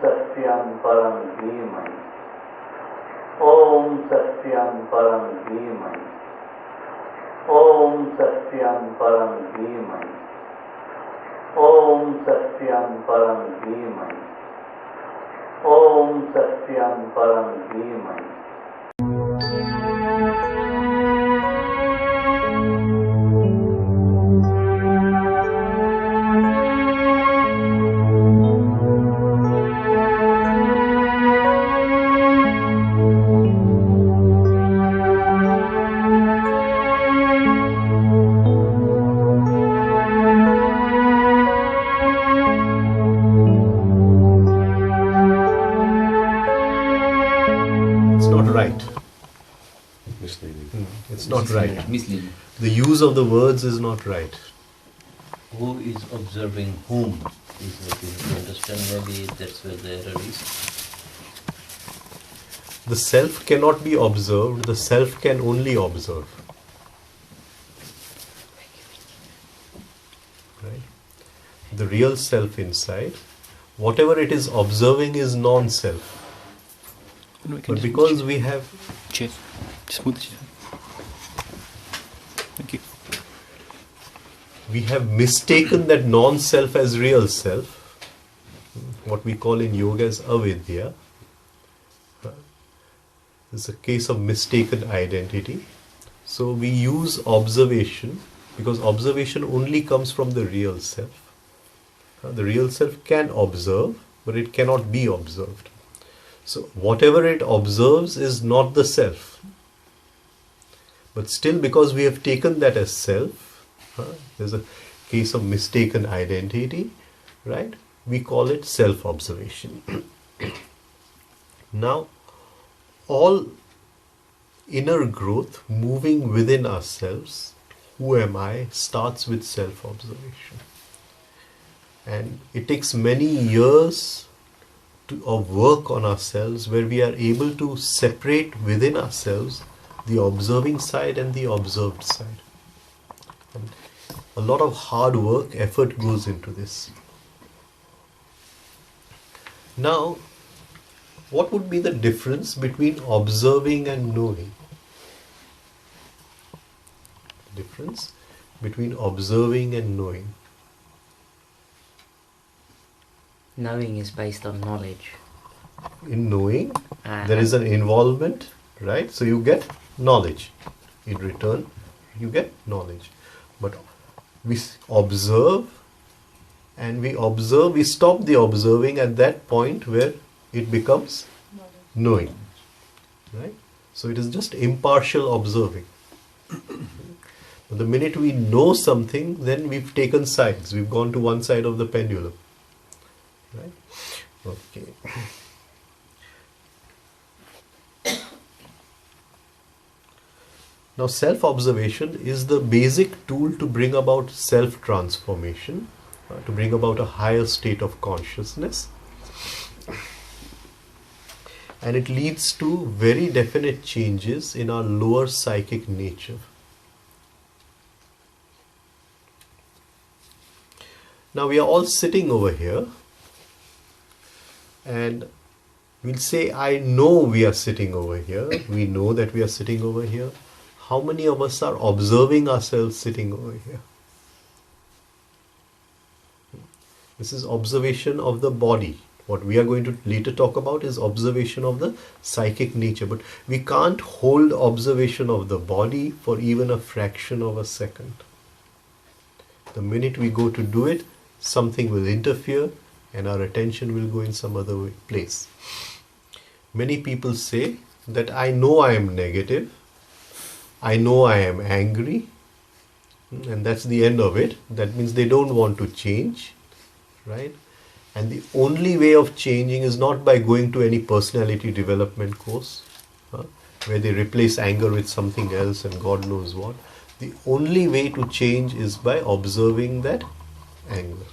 Satyam Param Dhimai. Om Satyam Param Dhimai. Om Satyam Param Dhimai. Om Satyam Param Dhimai. Om Satyam Param Dhimai. It's not right. Misleading. The use of the words is not right. Who is observing whom is what you have to understand. Maybe that's where the error is. The self cannot be observed, the self can only observe. Right? The real self inside, whatever it is observing is non-self. But because we have... Chair. Just move the chair. Thank you. We have mistaken that non-self as real self, what we call in yoga as avidya. It's a case of mistaken identity. So we use observation, because observation only comes from the real self. The real self can observe, but it cannot be observed. So whatever it observes is not the self. But still, because we have taken that as self, there's a case of mistaken identity, right? We call it self-observation. Now, all inner growth moving within ourselves, who am I, starts with self-observation. And it takes many years of work on ourselves where we are able to separate within ourselves the observing side and the observed side. And a lot of hard work, effort goes into this. Now, what would be the difference between observing and knowing? Difference between observing and knowing. Knowing is based on knowledge. In knowing, there is an involvement, right? So you get knowledge. In return, you get knowledge. But we observe, and we stop the observing at that point where it becomes knowing, right? So it is just impartial observing. But the minute we know something, then we've taken sides. We've gone to one side of the pendulum, right? Okay. Now, self-observation is the basic tool to bring about self-transformation, to bring about a higher state of consciousness. And it leads to very definite changes in our lower psychic nature. Now, we are all sitting over here, and we'll say, I know we are sitting over here. We know that we are sitting over here. How many of us are observing ourselves sitting over here? This is observation of the body. What we are going to later talk about is observation of the psychic nature. But we can't hold observation of the body for even a fraction of a second. The minute we go to do it, something will interfere and our attention will go in some other place. Many people say that I know I am negative. I know I am angry, and that's the end of it. That means they don't want to change, right? And the only way of changing is not by going to any personality development course, where they replace anger with something else and God knows what. The only way to change is by observing that anger.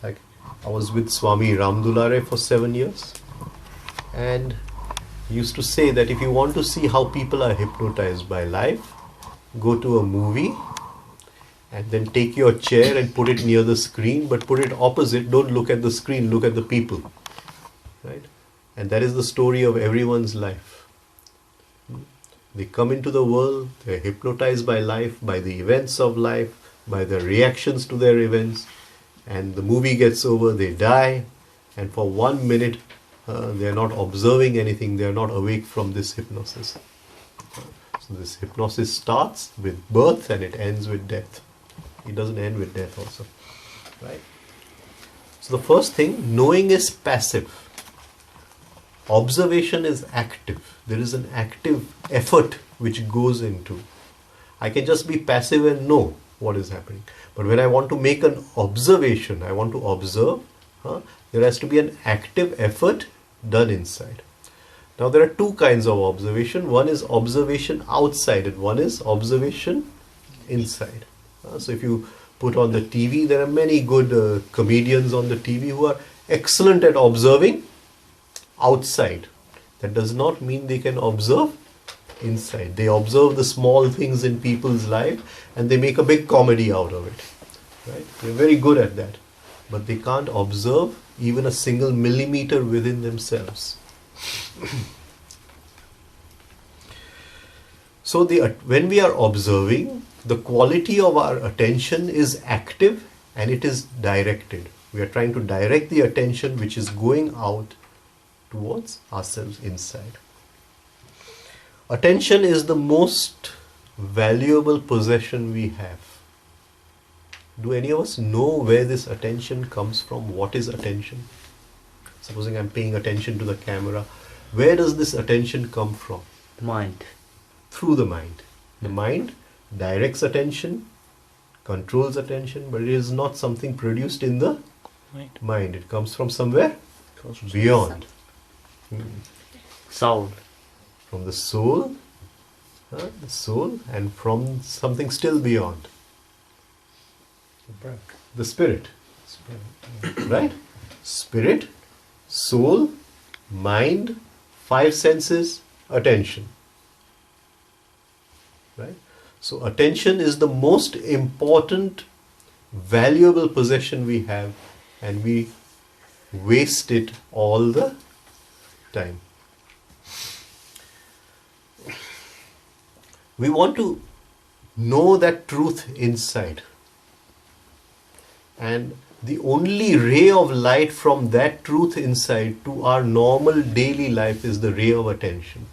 Like, I was with Swami Ramdulare for 7 years, and he used to say that if you want to see how people are hypnotized by life, go to a movie and then take your chair and put it near the screen, but put it opposite. Don't look at the screen, look at the people. Right? And that is the story of everyone's life. They come into the world, they're hypnotized by life, by the events of life, by the reactions to their events, and the movie gets over, they die, and for 1 minute they're not observing anything, they're not awake from this hypnosis. So this hypnosis starts with birth and it ends with death. It doesn't end with death also. Right? So the first thing, knowing is passive. Observation is active. There is an active effort which goes into. I can just be passive and know what is happening. But when I want to make an observation, I want to observe, there has to be an active effort done inside. Now there are two kinds of observation. One is observation outside and one is observation inside. So if you put on the TV, there are many good comedians on the TV who are excellent at observing outside. That does not mean they can observe inside. They observe the small things in people's life and they make a big comedy out of it. Right? They're very good at that. But they can't observe even a single millimeter within themselves. So when we are observing, the quality of our attention is active and it is directed. We are trying to direct the attention which is going out towards ourselves inside. Attention is the most valuable possession we have. Do any of us know where this attention comes from? What is attention? Supposing I'm paying attention to the camera, where does this attention come from? Mind. Through the mind. The mind directs attention, controls attention, but it is not something produced in the mind. It comes from somewhere beyond. Soul. From the soul, and from something still beyond. The spirit. Right? Spirit, soul, mind, 5 senses, attention. Right? So attention is the most important, valuable possession we have, and we waste it all the time. We want to know that truth inside. And the only ray of light from that truth inside to our normal daily life is the ray of attention.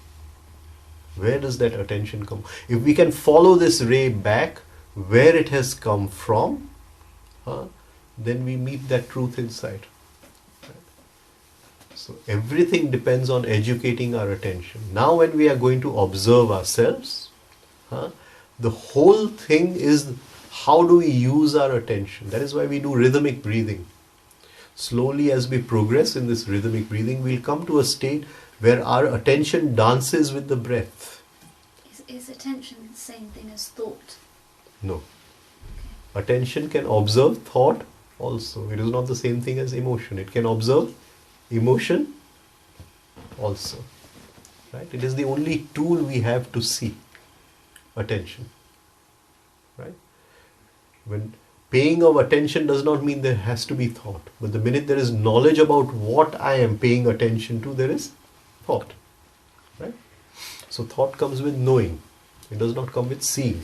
Where does that attention come? If we can follow this ray back, where it has come from, then we meet that truth inside. So everything depends on educating our attention. Now when we are going to observe ourselves, the whole thing is how do we use our attention. That is why we do rhythmic breathing. Slowly as we progress in this rhythmic breathing, we'll come to a state where our attention dances with the breath. Is attention the same thing as thought? No. Okay. Attention can observe thought also. It is not the same thing as emotion. It can observe emotion also. Right? It is the only tool we have to see. Attention. Right? When paying of attention does not mean there has to be thought. But the minute there is knowledge about what I am paying attention to, there is thought. Right? So thought comes with knowing. It does not come with seeing.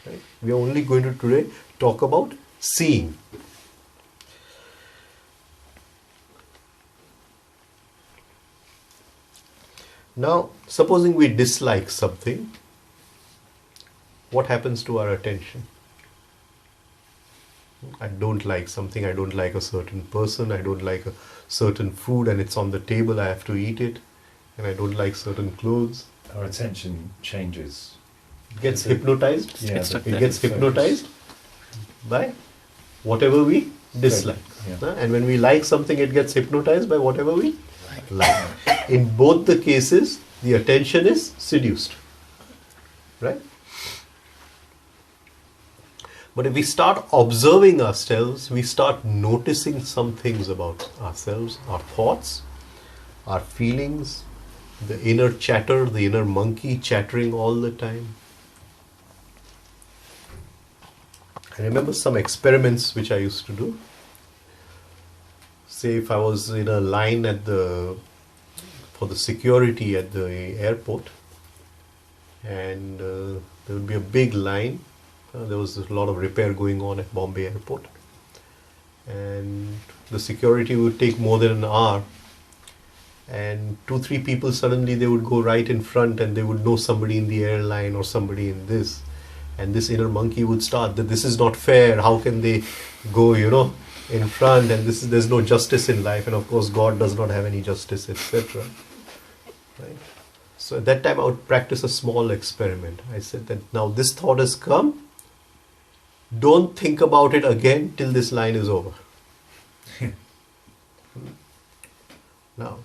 Right? We are only going to today talk about seeing. Now, supposing we dislike something, what happens to our attention? I don't like something, I don't like a certain person, I don't like a certain food and it's on the table, I have to eat it, and I don't like certain clothes. Our attention changes. It gets hypnotized. Yeah, It gets hypnotized by whatever we dislike. Yeah. And when we like something, it gets hypnotized by whatever we like. In both the cases, the attention is seduced. Right? But if we start observing ourselves, we start noticing some things about ourselves, our thoughts, our feelings, the inner chatter, the inner monkey chattering all the time. I remember some experiments which I used to do. Say if I was in a line for the security at the airport, and there would be a big line. There was a lot of repair going on at Bombay airport, and the security would take more than an hour, and 2-3 people suddenly they would go right in front and they would know somebody in the airline or somebody in this, and this inner monkey would start that this is not fair, how can they go in front, and there's no justice in life, and of course God does not have any justice, etc. Right? So at that time I would practice a small experiment. I said that now this thought has come, don't think about it again till this line is over. Now,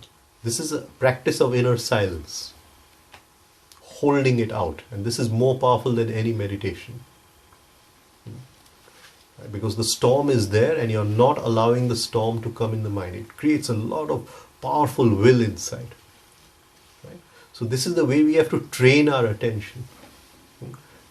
this is a practice of inner silence, holding it out, and this is more powerful than any meditation. Right? Because the storm is there and you're not allowing the storm to come in the mind. It creates a lot of powerful will inside. Right? So this is the way we have to train our attention.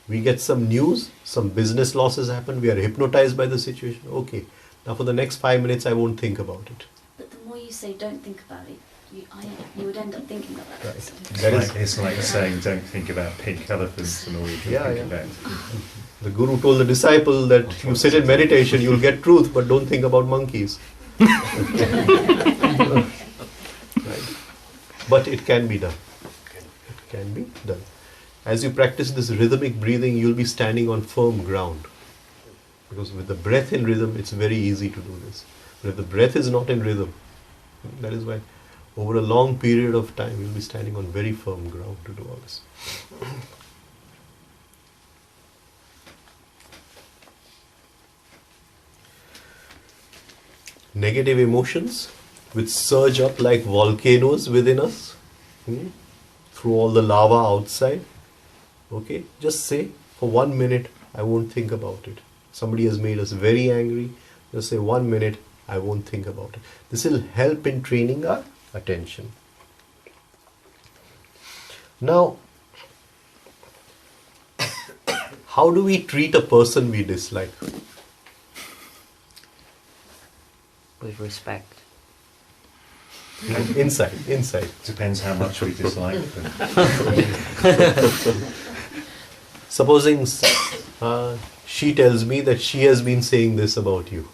We get some news, some business losses happen, we are hypnotized by the situation. Okay, now for the next 5 minutes I won't think about it. But the more you say don't think about it, you would end up thinking about it. Right. It's like saying don't think about pink elephants and all you can think about. The Guru told the disciple that you sit in meditation, you'll get truth, but don't think about monkeys. Right. But it can be done. It can be done. As you practice this rhythmic breathing, you'll be standing on firm ground. Because with the breath in rhythm, it's very easy to do this. But if the breath is not in rhythm, that is why over a long period of time, you'll be standing on very firm ground to do all this. Negative emotions, which surge up like volcanoes within us, through all the lava outside. Okay, just say for 1 minute, I won't think about it. Somebody has made us very angry. Just say 1 minute, I won't think about it. This will help in training our attention. Now, how do we treat a person we dislike? With respect. Inside. Depends how much we dislike them. Supposing she tells me that she has been saying this about you.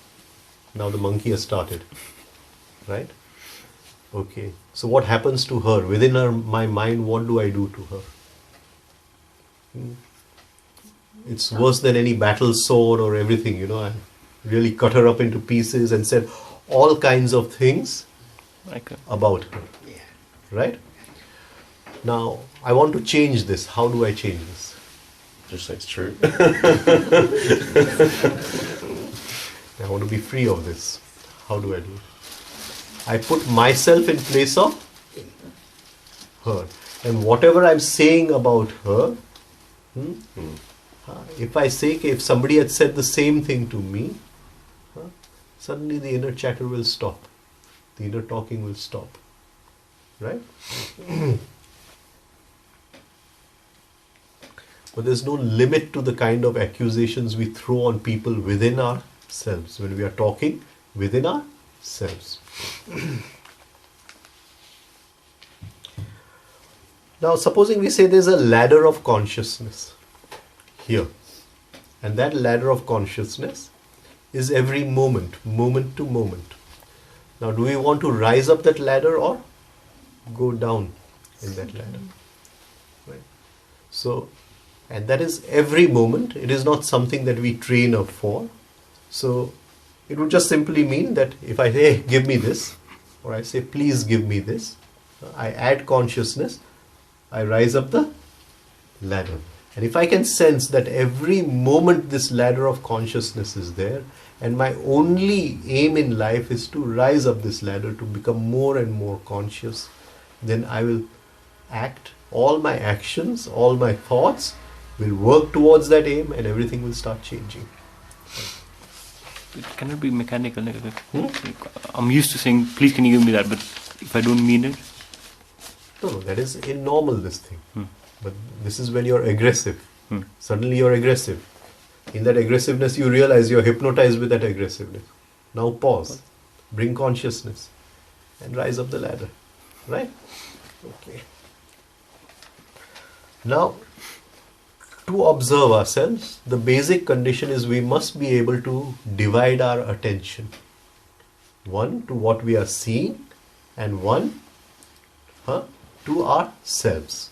Now the monkey has started. Right? Okay. So what happens to her? Within my mind, what do I do to her? It's worse than any battle sword or everything, I really cut her up into pieces and said all kinds of things about her. Right? Now, I want to change this. How do I change this? Just say it's true. I want to be free of this. How do I do it? I put myself in place of her. And whatever I'm saying about her, if I say, if somebody had said the same thing to me, suddenly the inner chatter will stop. The inner talking will stop. Right? But there's no limit to the kind of accusations we throw on people within ourselves when we are talking within ourselves. Now, supposing we say there's a ladder of consciousness here, and that ladder of consciousness is every moment to moment. Now, do we want to rise up that ladder or go down in that ladder? Right? So, and that is every moment. It is not something that we train up for. So, it would just simply mean that if I say, hey, give me this, or I say, please give me this, I add consciousness, I rise up the ladder. And if I can sense that every moment this ladder of consciousness is there, and my only aim in life is to rise up this ladder to become more and more conscious, then I will act. All my actions, all my thoughts will work towards that aim, and everything will start changing. It cannot be mechanical. I'm used to saying, please can you give me that, but if I don't mean it? No, that is normal, this thing. But this is when you're aggressive. Suddenly you're aggressive. In that aggressiveness, you realize you're hypnotized with that aggressiveness. Now pause, bring consciousness, and rise up the ladder. Right? Okay. Now, to observe ourselves, the basic condition is we must be able to divide our attention. One to what we are seeing, and one to ourselves.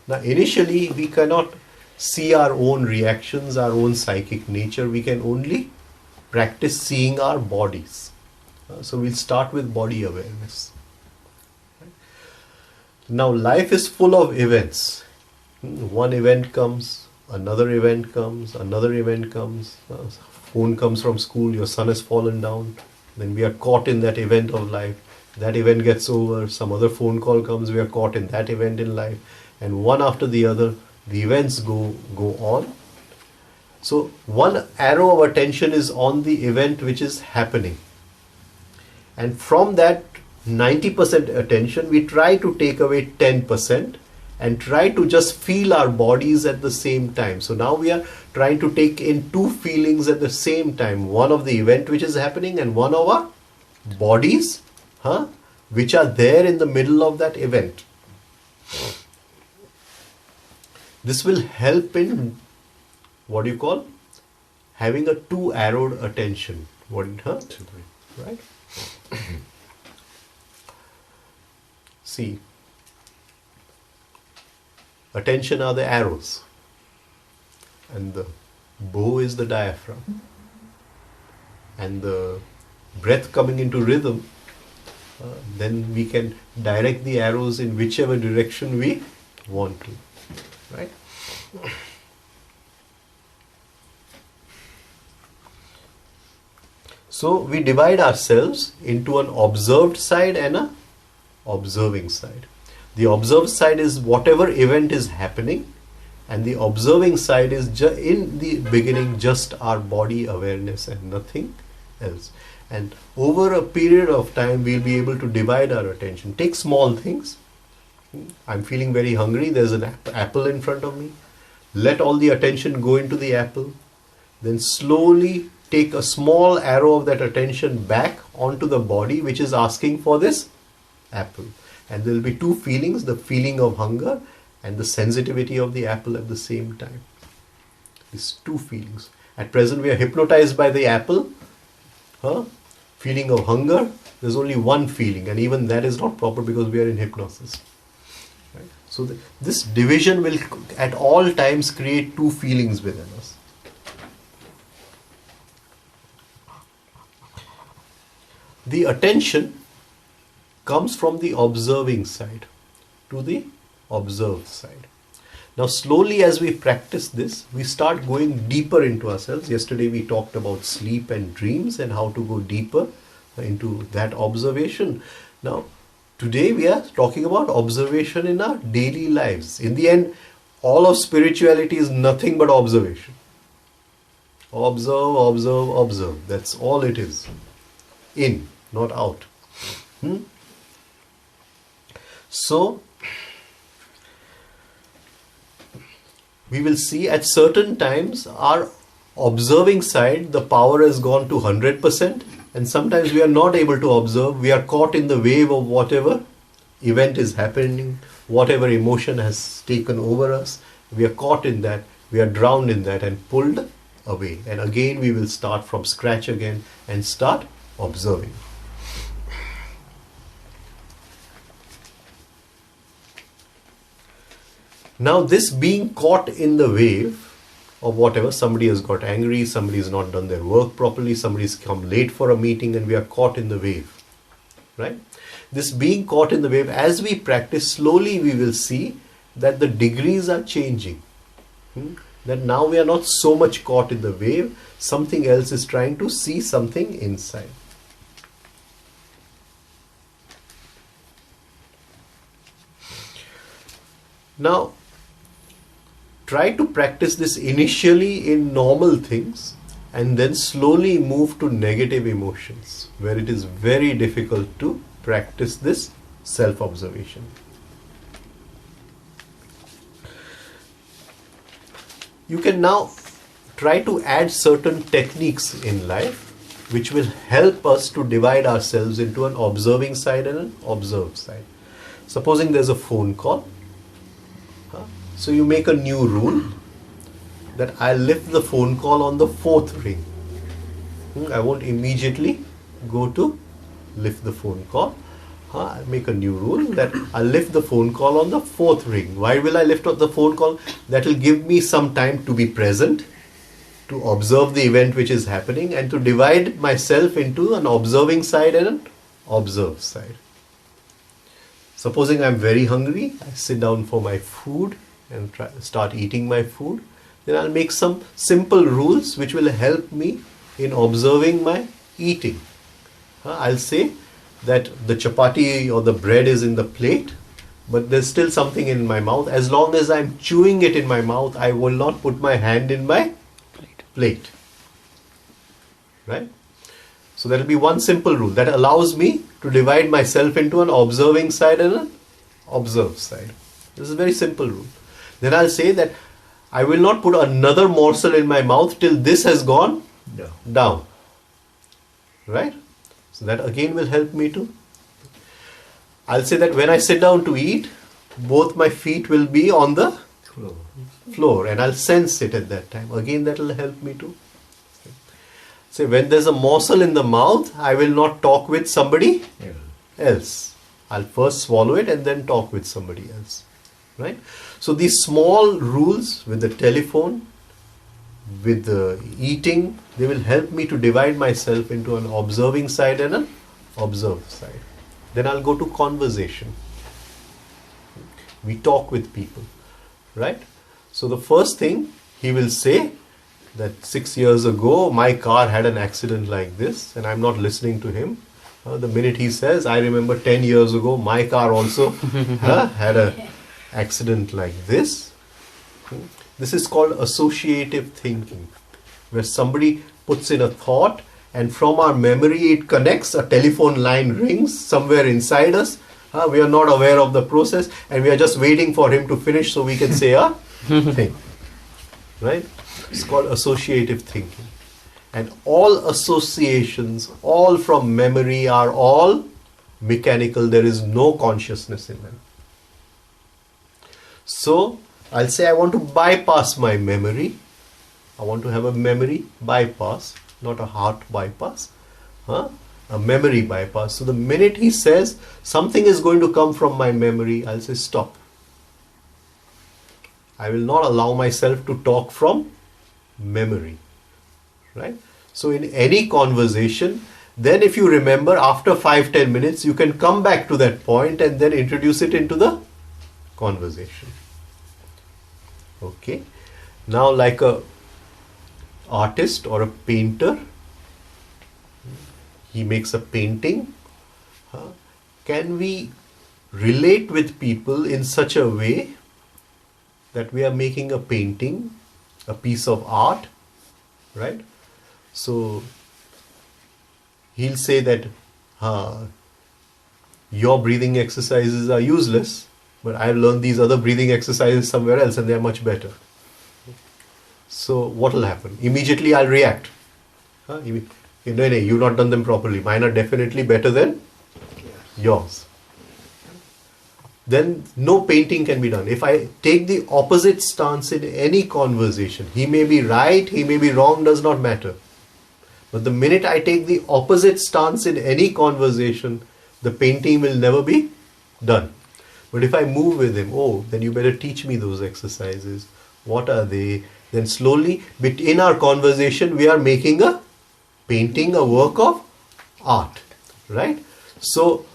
Now, initially, we cannot see our own reactions, our own psychic nature. We can only practice seeing our bodies. So, we'll start with body awareness. Now, life is full of events. One event comes, another event comes, another event comes. Phone comes from school, your son has fallen down. Then we are caught in that event of life. That event gets over, some other phone call comes, we are caught in that event in life. And one after the other, the events go on. So one arrow of attention is on the event which is happening. And from that 90% attention, we try to take away 10% and try to just feel our bodies at the same time. So now we are trying to take in two feelings at the same time. One of the event which is happening and one of our bodies, which are there in the middle of that event. This will help in what do you call? Having a two-arrowed attention. Right? See, attention are the arrows and the bow is the diaphragm, and the breath coming into rhythm, then we can direct the arrows in whichever direction we want to, right? So we divide ourselves into an observed side and a observing side. The observed side is whatever event is happening, and the observing side is in the beginning just our body awareness and nothing else. And over a period of time, we'll be able to divide our attention. Take small things. I'm feeling very hungry. There's an apple in front of me. Let all the attention go into the apple. Then slowly take a small arrow of that attention back onto the body, which is asking for this apple. And there will be two feelings, the feeling of hunger and the sensitivity of the apple at the same time. These two feelings. At present, we are hypnotized by the apple. Feeling of hunger, there's only one feeling, and even that is not proper because we are in hypnosis. Right? So this division will at all times create two feelings within us. The attention comes from the observing side to the observed side. Now slowly as we practice this, we start going deeper into ourselves. Yesterday we talked about sleep and dreams and how to go deeper into that observation. Now today we are talking about observation in our daily lives. In the end, all of spirituality is nothing but observation. Observe, observe, observe. That's all it is. In, not out. So we will see at certain times our observing side, the power has gone to 100%, and sometimes we are not able to observe. We are caught in the wave of whatever event is happening, whatever emotion has taken over us. We are caught in that, we are drowned in that and pulled away. And again we will start from scratch again and start observing. Now this being caught in the wave of whatever, somebody has got angry, somebody has not done their work properly, somebody has come late for a meeting and we are caught in the wave, right? This being caught in the wave, as we practice, slowly we will see that the degrees are changing. That now we are not so much caught in the wave, something else is trying to see something inside. Now, try to practice this initially in normal things and then slowly move to negative emotions where it is very difficult to practice this self-observation. You can now try to add certain techniques in life which will help us to divide ourselves into an observing side and an observed side. Supposing there's a phone call, so you make a new rule that I'll lift the phone call on the fourth ring. I won't immediately go to lift the phone call. I'll make a new rule that I'll lift the phone call on the fourth ring. Why will I lift up the phone call? That will give me some time to be present, to observe the event which is happening, and to divide myself into an observing side and an observed side. Supposing I'm very hungry, I sit down for my food and start eating my food. Then I'll make some simple rules which will help me in observing my eating. I'll say that the chapati or the bread is in the plate, but there's still something in my mouth. As long as I'm chewing it in my mouth, I will not put my hand in my plate. Right? So that will be one simple rule that allows me to divide myself into an observing side and an observed side. This is a very simple rule. Then I'll say that I will not put another morsel in my mouth till this has gone down. Right? So that again will help me to. I'll say that when I sit down to eat, both my feet will be on the floor and I'll sense it at that time. Again, that will help me to. Say when there's a morsel in the mouth, I will not talk with somebody else. I'll first swallow it and then talk with somebody else. Right? So these small rules with the telephone, with the eating, they will help me to divide myself into an observing side and an observed side. Then I'll go to conversation. We talk with people, right? So the first thing he will say that 6 years ago my car had an accident like this and I'm not listening to him. The minute he says, I remember 10 years ago my car also had an accident like this. This is called associative thinking, where somebody puts in a thought and from our memory it connects, a telephone line rings somewhere inside us. We are not aware of the process and we are just waiting for him to finish so we can say a thing. Right? It's called associative thinking. And all associations, all from memory, are all mechanical. There is no consciousness in them. So, I'll say I want to bypass my memory. I want to have a memory bypass, not a heart bypass. A memory bypass. So the minute he says something is going to come from my memory, I'll say stop. I will not allow myself to talk from memory. Right? So in any conversation, then if you remember, after 5-10 minutes, you can come back to that point and then introduce it into the conversation. Okay. Now like a artist or a painter, he makes a painting. Can we relate with people in such a way that we are making a painting, a piece of art, right? So he'll say that your breathing exercises are useless, but I've learned these other breathing exercises somewhere else and they're much better. So what will happen? Immediately I'll react. No, you've not done them properly. Mine are definitely better than yours. Then no painting can be done. If I take the opposite stance in any conversation, he may be right, he may be wrong, does not matter. But the minute I take the opposite stance in any conversation, the painting will never be done. But if I move with him, then you better teach me those exercises. What are they? Then slowly, in our conversation, we are making a painting, a work of art. Right? So,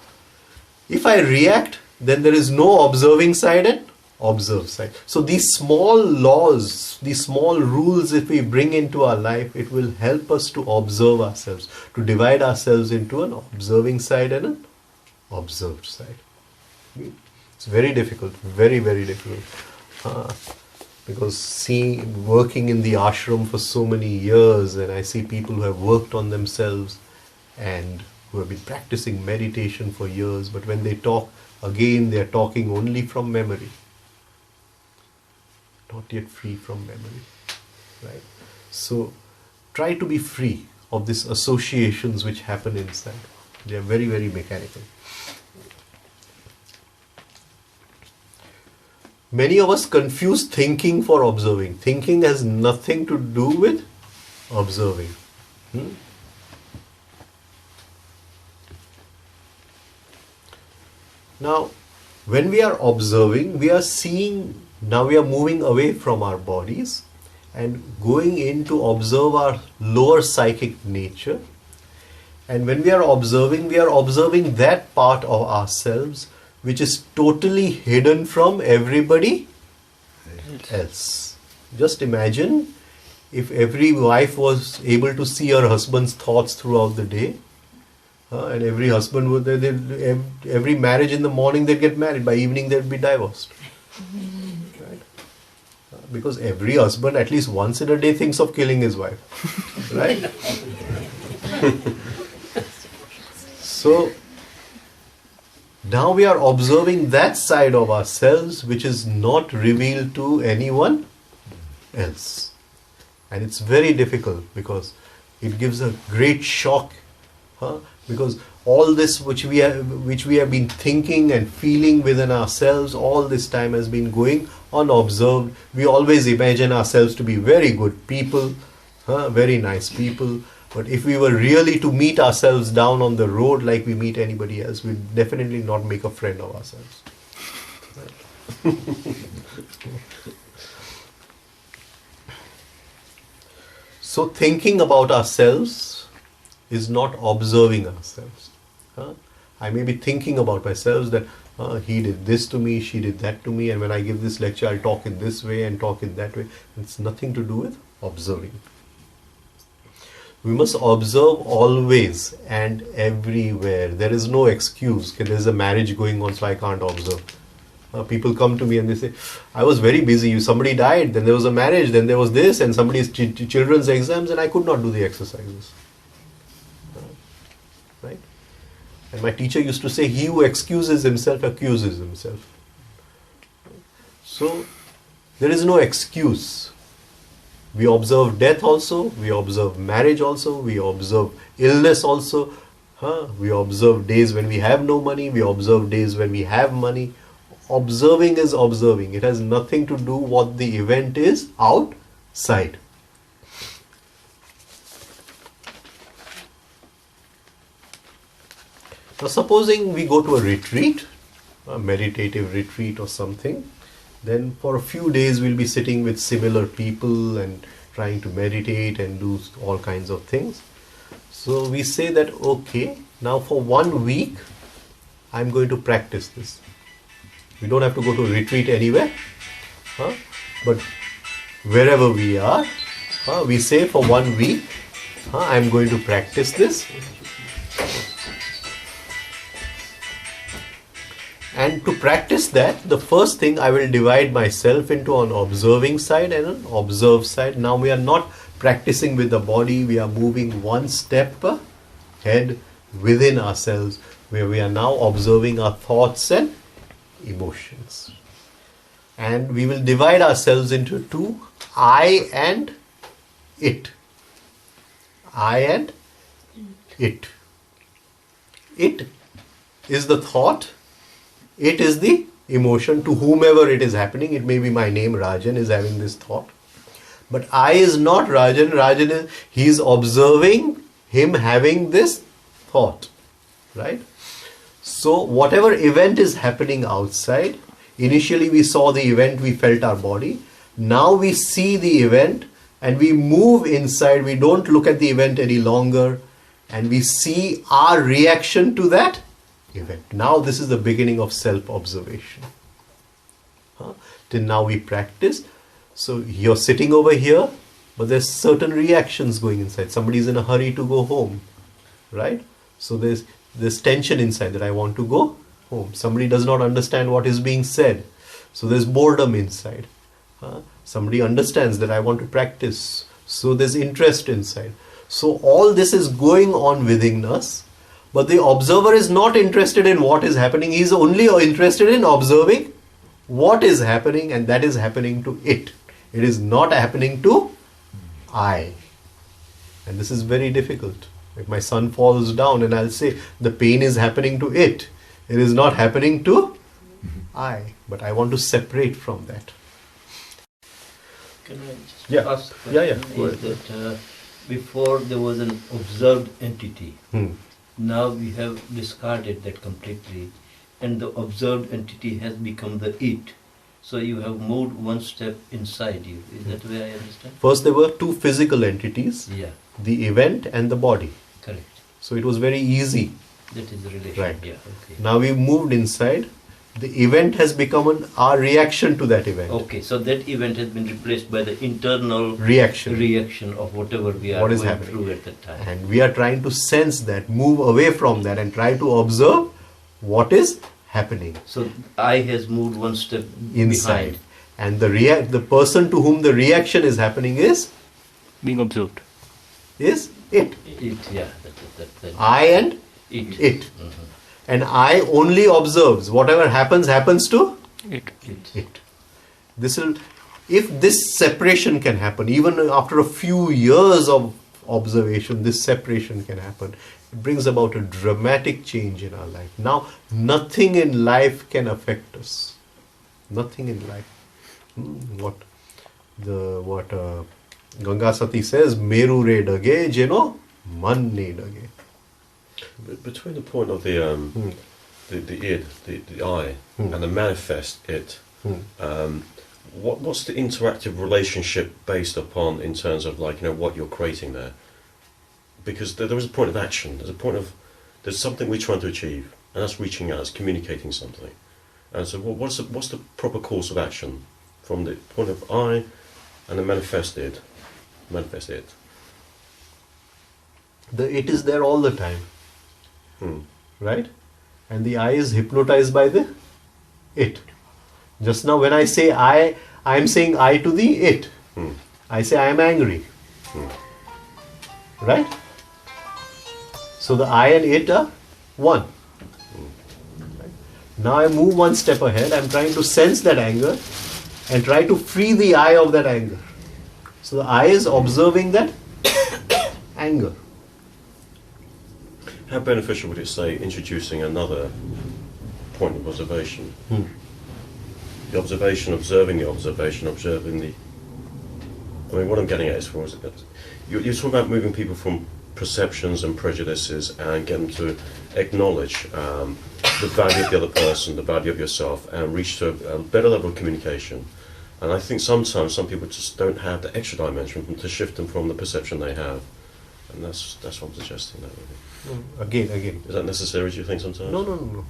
if I react, then there is no observing side and observed side. So these small laws, these small rules, if we bring into our life, it will help us to observe ourselves, to divide ourselves into an observing side and an observed side. It's very difficult, very, very difficult. Because working in the ashram for so many years, and I see people who have worked on themselves and who have been practicing meditation for years, but when they talk, again they are talking only from memory. Not yet free from memory. Right? So try to be free of these associations which happen inside. They are very, very mechanical. Many of us confuse thinking for observing. Thinking has nothing to do with observing. Now, when we are observing, we are seeing, now we are moving away from our bodies and going in to observe our lower psychic nature. And when we are observing that part of ourselves which is totally hidden from everybody else. Just imagine if every wife was able to see her husband's thoughts throughout the day. And every husband would, every marriage in the morning they'd get married, by evening they'd be divorced. Right? Because every husband at least once in a day thinks of killing his wife. Right? So, now we are observing that side of ourselves which is not revealed to anyone else. And it's very difficult because it gives a great shock. Because all this which we have been thinking and feeling within ourselves all this time has been going unobserved. We always imagine ourselves to be very good people, very nice people. But if we were really to meet ourselves down on the road like we meet anybody else, we'd definitely not make a friend of ourselves. Right? So thinking about ourselves is not observing ourselves. I may be thinking about myself that he did this to me, she did that to me, and when I give this lecture I'll talk in this way and talk in that way. It's nothing to do with observing. We must observe always and everywhere. There is no excuse. Okay, there's a marriage going on so I can't observe. People come to me and they say, I was very busy, somebody died, then there was a marriage, then there was this, and somebody's children's exams, and I could not do the exercises. Right? And my teacher used to say, he who excuses himself accuses himself. So there is no excuse. We observe death also, we observe marriage also, we observe illness also. We observe days when we have no money, we observe days when we have money. Observing is observing. It has nothing to do what the event is outside. Now supposing we go to a retreat, a meditative retreat or something, then for a few days we'll be sitting with similar people and trying to meditate and do all kinds of things. So we say that, okay, now for 1 week I'm going to practice this. We don't have to go to a retreat anywhere, but wherever we are, we say for 1 week I'm going to practice this. And to practice that, the first thing I will divide myself into an observing side and an observed side. Now we are not practicing with the body, we are moving one step ahead within ourselves, where we are now observing our thoughts and emotions. And we will divide ourselves into two, I and it. I and it. It is the thought. It is the emotion to whomever it is happening. It may be my name, Rajan, is having this thought. But I is not Rajan. Rajan is, he is observing him having this thought. Right? So whatever event is happening outside, initially we saw the event, we felt our body. Now we see the event and we move inside. We don't look at the event any longer and we see our reaction to that event. Now this is the beginning of self-observation. Till now we practice. So you're sitting over here, but there's certain reactions going inside. Somebody's in a hurry to go home, right? So there's tension inside that I want to go home. Somebody does not understand what is being said. So there's boredom inside. Somebody understands that I want to practice. So there's interest inside. So all this is going on within us. But the observer is not interested in what is happening. He is only interested in observing what is happening, and that is happening to it. It is not happening to I. And this is very difficult. If my son falls down and I'll say the pain is happening to it, it is not happening to I. But I want to separate from that. Can I just Yeah. ask a Yeah, question? yeah. Is that before there was an observed entity, now we have discarded that completely, and the observed entity has become the it. So you have moved one step inside you. Is that the way I understand? First there were two physical entities, Yeah, the event and the body. correct. So it was very easy. That is the relation. Right. Yeah, okay. Now we moved inside. The event has become our reaction to that event. Okay, so that event has been replaced by the internal Reaction. of whatever we are What is going happening. through at that time. And we are trying to sense that, move away from that and try to observe what is happening So I has moved one step inside. behind. And the person to whom the reaction is happening is Being observed. it. It, yeah, that I and it. it. Mhm. And I only observes. Whatever happens to It. it. If this separation can happen, even after a few years of observation, this separation can happen. It brings about a dramatic change in our life. Now, nothing in life can affect us. Nothing in life. What Ganga Sati says, Meru re dage, jeno man ne dage. Between the point of the id, the I, and the manifest it, what's the interactive relationship based upon in terms of what you're creating there? Because there is a point of action. There's something we're trying to achieve, and that's reaching out, it's communicating something. And so, what's the proper course of action from the point of I and the manifest it? The it is there all the time. Right? And the I is hypnotized by the it. Just now when I say I am saying I to the it. I say I am angry. Right? So the I and it are one. Right? Now I move one step ahead. I am trying to sense that anger and try to free the I of that anger. So the I is observing that anger. How beneficial would it say introducing another point of observation? The observation, observing the observation, observing the... I mean, what I'm getting at is, you're talking about moving people from perceptions and prejudices and get them to acknowledge the value of the other person, the value of yourself, and reach to a better level of communication. And I think sometimes some people just don't have the extra dimension to shift them from the perception they have. And that's what I'm suggesting, that really. Again. Is that necessary, do you think, sometimes? No.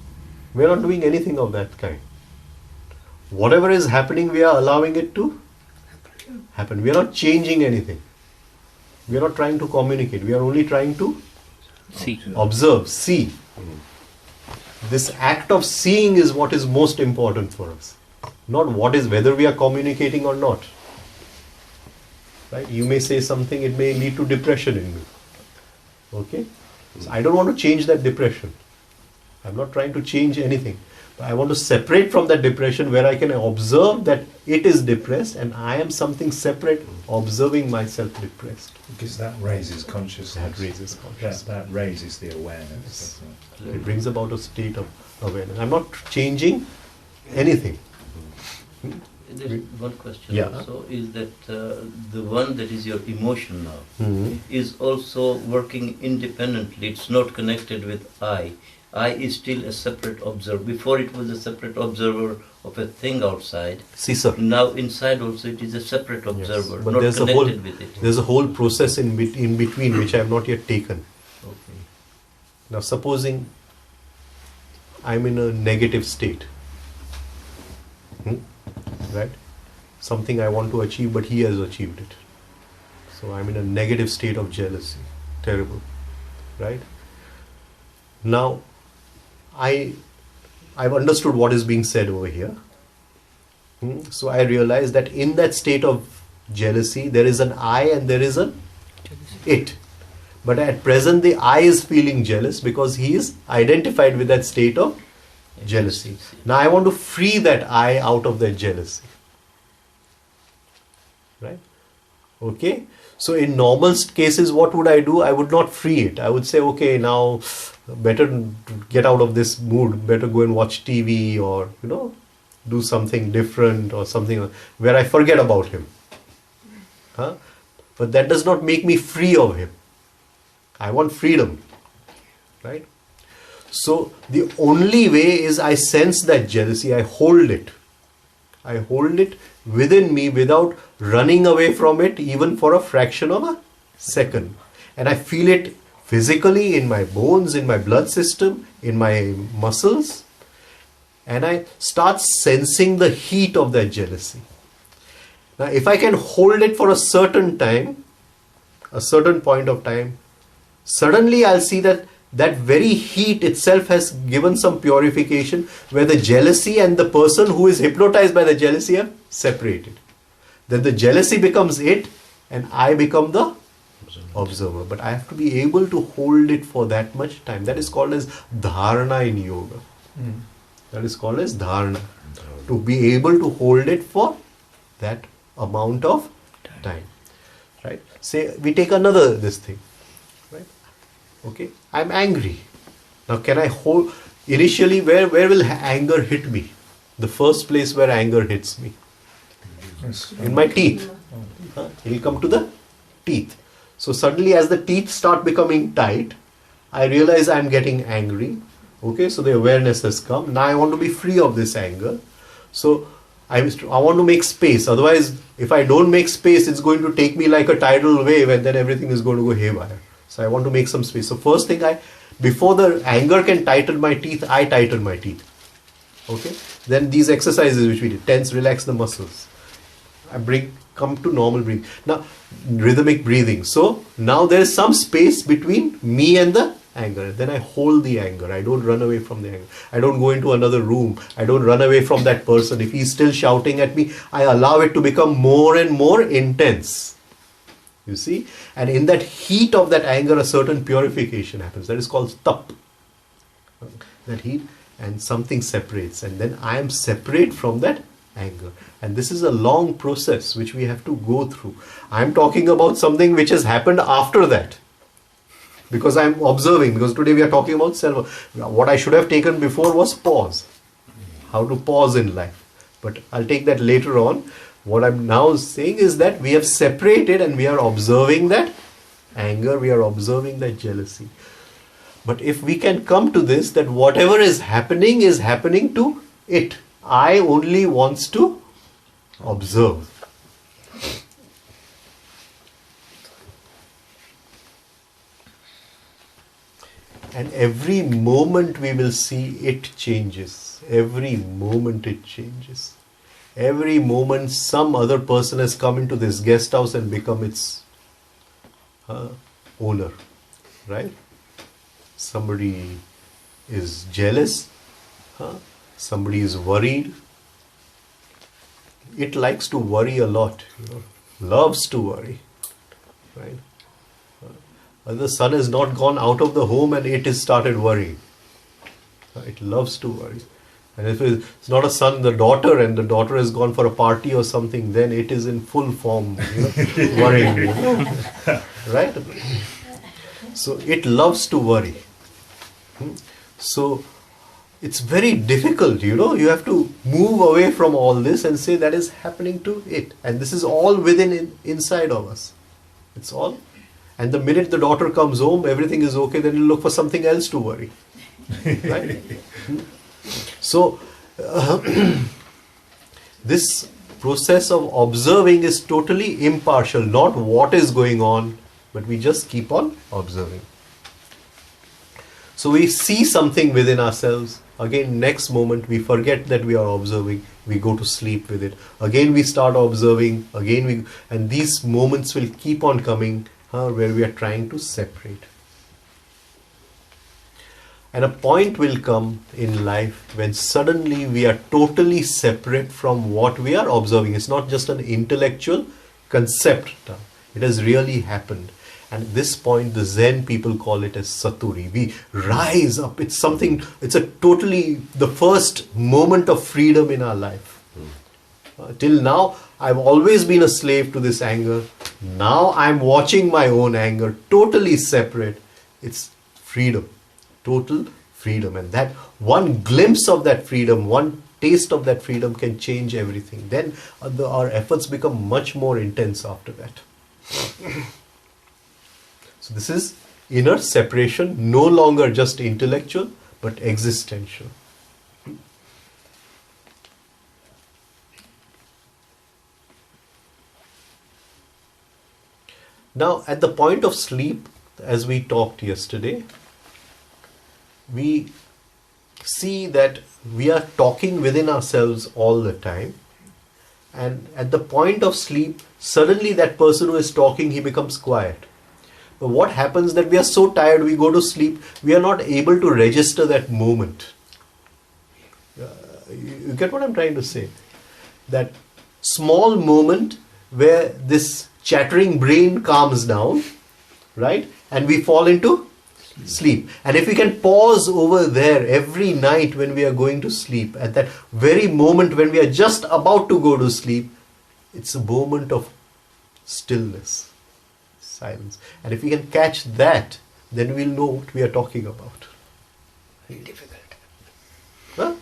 We are not doing anything of that kind. Whatever is happening, we are allowing it to happen. We are not changing anything. We are not trying to communicate. We are only trying to See. observe, see. This act of seeing is what is most important for us. Not whether we are communicating or not. Right? You may say something, it may lead to depression in me. Okay? So I don't want to change that depression. I'm not trying to change anything. But I want to separate from that depression where I can observe that it is depressed and I am something separate, observing myself depressed. Because that raises consciousness. That raises consciousness. That raises the awareness. doesn't it? It brings about a state of awareness. I'm not changing anything. There's one question Yeah. also, is that the one that is your emotion now Mhm. is also working independently. It's not connected with I. I is still a separate observer. Before it was a separate observer of a thing outside. See, sir. Now inside also it is a separate observer, But not there's a connected with it. there's a whole process in between which I have not yet taken. Okay. Now, supposing I'm in a negative state, right? Something I want to achieve, but he has achieved it. So I'm in a negative state of jealousy. Terrible, right? Now, I've understood what is being said over here. So I realize that in that state of jealousy, there is an I and there is an it. But at present, the I is feeling jealous because he is identified with that state of jealousy. Now I want to free that I out of that jealousy. Right? Okay? So in normal cases, what would I do? I would not free it. I would say, okay, now better get out of this mood, better go and watch TV, or do something different, or something where I forget about him. But that does not make me free of him. I want freedom, right? So the only way is I sense that jealousy, I hold it. I hold it within me without running away from it even for a fraction of a second. And I feel it physically in my bones, in my blood system, in my muscles. And I start sensing the heat of that jealousy. Now, if I can hold it for a certain time, a certain point of time, suddenly I'll see that that very heat itself has given some purification, where the jealousy and the person who is hypnotized by the jealousy are separated. Then the jealousy becomes it and I become the observer. But I have to be able to hold it for that much time. That is called as dharana in yoga. That is called as dharana. To be able to hold it for that amount of time. Right? Say we take another this thing. Right? Okay, I'm angry. Now can I hold, initially where will anger hit me? The first place where anger hits me. In my teeth. It will come to the teeth. So suddenly as the teeth start becoming tight, I realize I'm getting angry. Okay, so the awareness has come. Now I want to be free of this anger. So I want to make space. Otherwise, if I don't make space, it's going to take me like a tidal wave and then everything is going to go haywire. So I want to make some space. So first thing, before the anger can tighten my teeth, I tighten my teeth. Okay. Then these exercises which we did, tense, relax the muscles. Come to normal breathing. Now, rhythmic breathing. So now there is some space between me and the anger. Then I hold the anger. I don't run away from the anger. I don't go into another room. I don't run away from that person. If he's still shouting at me, I allow it to become more and more intense. You see? And in that heat of that anger, a certain purification happens. That is called tap. That heat, and something separates. And then I am separate from that anger. And this is a long process which we have to go through. I am talking about something which has happened after that. Because I am observing. Because today we are talking about self. What I should have taken before was pause. How to pause in life. But I'll take that later on. What I'm now saying is that we have separated and we are observing that anger, we are observing that jealousy. But if we can come to this, that whatever is happening to it. I only wants to observe. And every moment we will see it changes. Every moment it changes. Every moment some other person has come into this guest house and become its owner, right? Somebody is jealous, somebody is worried. It likes to worry a lot, loves to worry, right? The son has not gone out of the home and it has started worrying. It loves to worry. And if it's not a son, the daughter, and the daughter has gone for a party or something, then it is in full form, worrying, right? So it loves to worry. So it's very difficult, you have to move away from all this and say that is happening to it. And this is all inside of us. It's all. And the minute the daughter comes home, everything is okay, then you look for something else to worry. Right? So, this process of observing is totally impartial, not what is going on, but we just keep on observing. So we see something within ourselves. Again, next moment we forget that we are observing. We go to sleep with it. Again we start observing. And these moments will keep on coming where we are trying to separate. And a point will come in life when suddenly we are totally separate from what we are observing. It's not just an intellectual concept. It has really happened. And at this point, the Zen people call it as Saturi. We rise up. It's the first moment of freedom in our life. Till now, I've always been a slave to this anger. Now I'm watching my own anger, totally separate. It's freedom, total freedom. And that one glimpse of that freedom, one taste of that freedom can change everything. Then our efforts become much more intense after that. So this is inner separation, no longer just intellectual, but existential. Now, at the point of sleep, as we talked yesterday, we see that we are talking within ourselves all the time. And at the point of sleep, suddenly that person who is talking, he becomes quiet. But what happens that we are so tired, we go to sleep, we are not able to register that moment. You get what I'm trying to say? That small moment where this chattering brain calms down, right? And we fall into sleep. And if we can pause over there every night when we are going to sleep, at that very moment when we are just about to go to sleep, it's a moment of stillness, silence. And if we can catch that, then we'll know what we are talking about. Very difficult. Huh?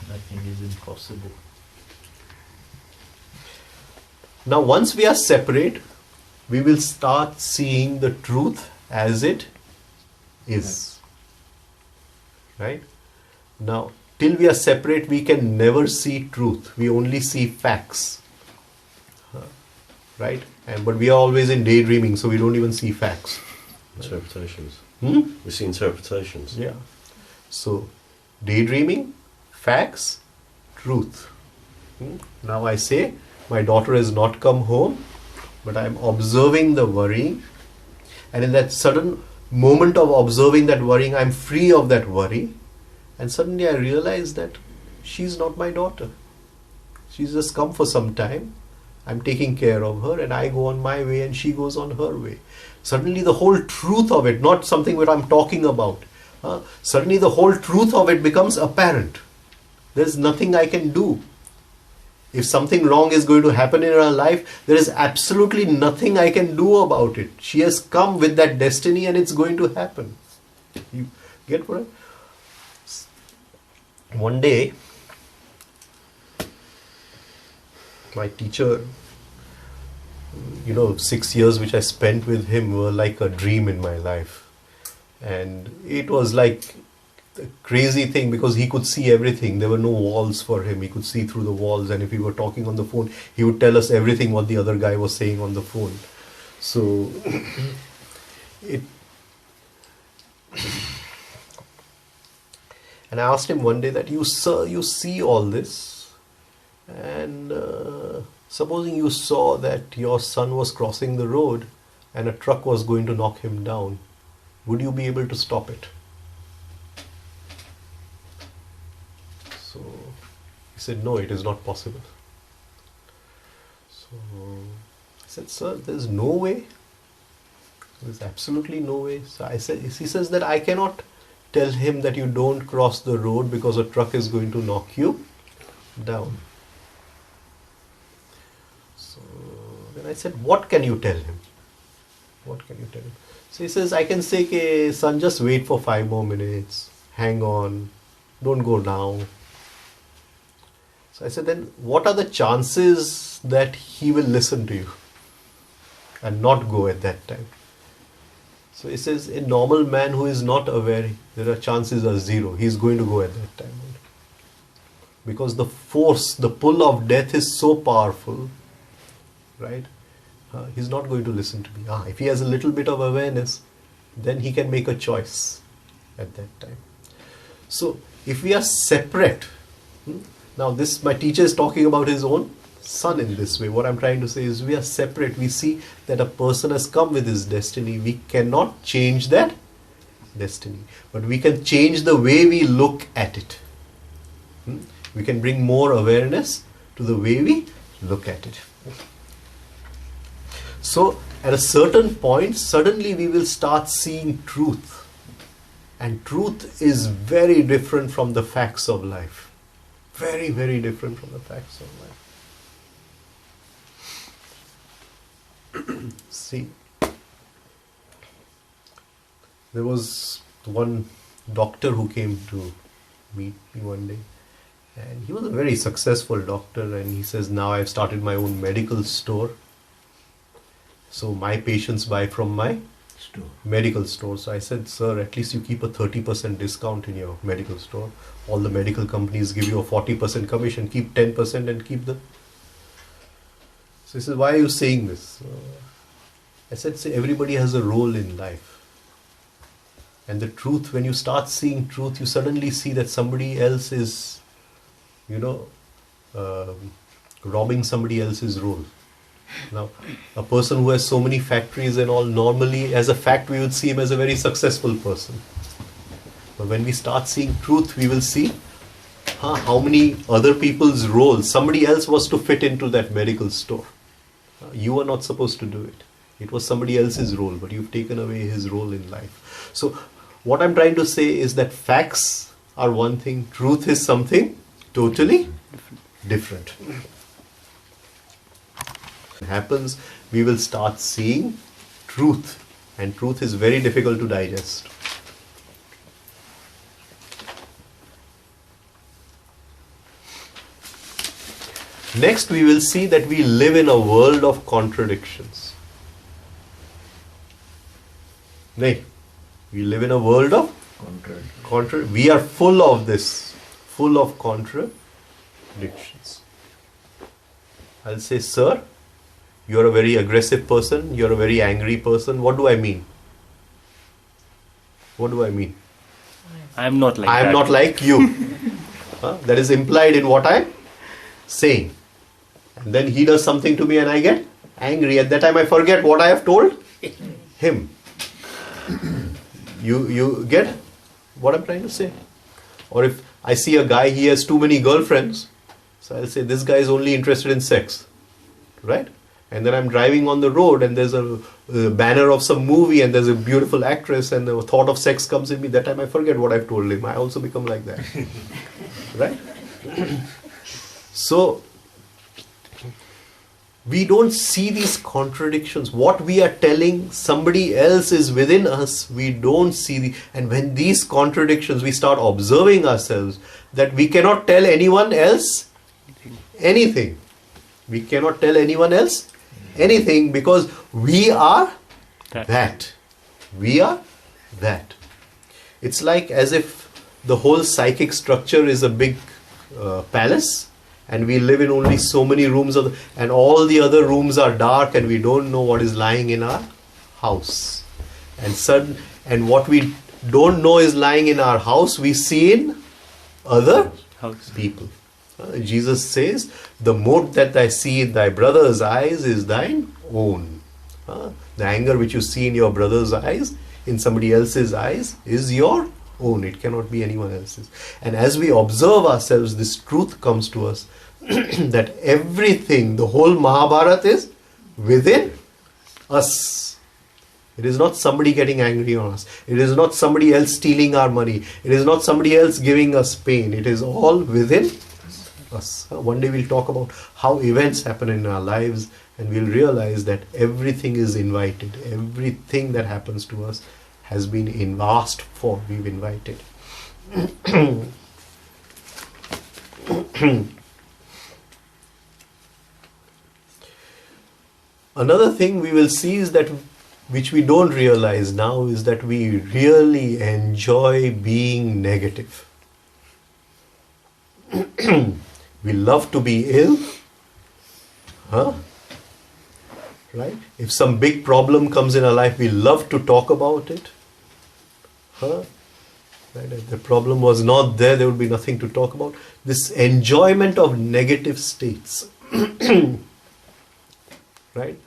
Nothing is impossible. Now, once we are separate, we will start seeing the truth as it is. Right? Now, till we are separate, we can never see truth. We only see facts. Right? But we are always in daydreaming, so we don't even see facts. Interpretations. Hmm? We see interpretations. Yeah. So, daydreaming, facts, truth. Now I say, my daughter has not come home, but I am observing the worrying. And in that sudden moment of observing that worrying, I am free of that worry. And suddenly I realize that she's not my daughter. She's just come for some time. I'm taking care of her and I go on my way and she goes on her way. Suddenly the whole truth of it, not something that I'm talking about, suddenly the whole truth of it becomes apparent. There's nothing I can do. If something wrong is going to happen in her life, there is absolutely nothing I can do about it. She has come with that destiny and it's going to happen. You get what One day, my teacher, 6 years which I spent with him were like a dream in my life. And it was like a crazy thing because he could see everything. There were no walls for him. He could see through the walls. And if we were talking on the phone, he would tell us everything what the other guy was saying on the phone. So, and I asked him one day that, sir, you see all this. And supposing you saw that your son was crossing the road and a truck was going to knock him down, would you be able to stop it? So he said, no, it is not possible. So I said, sir, there's no way. There's absolutely no way. So he says that I cannot tell him that you don't cross the road because a truck is going to knock you down. So then I said, what can you tell him? What can you tell him? So he says, I can say, son, just wait for 5 more minutes. Hang on. Don't go now. So I said, then what are the chances that he will listen to you and not go at that time? So he says, a normal man who is not aware, there are chances are 0. He's going to go at that time. Because the force, the pull of death is so powerful, right? He's not going to listen to me. If he has a little bit of awareness, then he can make a choice at that time. So if we are separate, now this, my teacher is talking about his own son in this way. What I'm trying to say is we are separate. We see that a person has come with his destiny. We cannot change that destiny, but we can change the way we look at it. We can bring more awareness to the way we look at it. So at a certain point, suddenly we will start seeing truth And truth is very different from the facts of life. Very, very different from the facts of life. See, there was one doctor who came to meet me one day, and he was a very successful doctor, and he says, now I've started my own medical store. So my patients buy from my medical store. So I said, sir, at least you keep a 30% discount in your medical store. All the medical companies give you a 40% commission. Keep 10% and keep the... So he says, why are you saying this? I said, see, everybody has a role in life. And the truth, when you start seeing truth, you suddenly see that somebody else is, robbing somebody else's role. Now, a person who has so many factories and all, normally as a fact we would see him as a very successful person. But when we start seeing truth, we will see how many other people's roles, somebody else was to fit into that medical store. You were not supposed to do it. It was somebody else's role, but you've taken away his role in life. So what I'm trying to say is that facts are one thing, truth is something totally different. Happens, we will start seeing truth, and truth is very difficult to digest. Next, we will see that we live in a world of contradictions. We live in a world of contradictions. We are full of this, full of contradictions. I'll say, sir, you're a very aggressive person, you're a very angry person. What do I mean? What do I mean? I'm not like I'm that. not like you. That is implied in what I'm saying. And then he does something to me and I get angry. At that time I forget what I have told him. You get what I'm trying to say? Or if I see a guy, he has too many girlfriends, so I'll say this guy is only interested in sex. Right? And then I'm driving on the road and there's a banner of some movie and there's a beautiful actress and the thought of sex comes in me. That time I forget what I've told him. I also become like that. Right? So, we don't see these contradictions. What we are telling somebody else is within us. We don't see and when these contradictions, we start observing ourselves that we cannot tell anyone else anything. We cannot tell anyone else anything because we are that. We are that. It's like as if the whole psychic structure is a big palace and we live in only so many rooms and all the other rooms are dark and we don't know what is lying in our house. And what we don't know is lying in our house, we see in other people. Jesus says, the mote that I see in thy brother's eyes is thine own. The anger which you see in your brother's eyes, in somebody else's eyes, is your own. It cannot be anyone else's. And as we observe ourselves, this truth comes to us that everything, the whole Mahabharata is within us. It is not somebody getting angry on us. It is not somebody else stealing our money. It is not somebody else giving us pain. It is all within us. One day we'll talk about how events happen in our lives and we'll realize that everything is invited. Everything that happens to us has been asked for. We've invited. Another thing we will see is that, which we don't realize now, is that we really enjoy being negative. We love to be ill. Right? If some big problem comes in our life, we love to talk about it. Right? If the problem was not there, there would be nothing to talk about. This enjoyment of negative states. Right?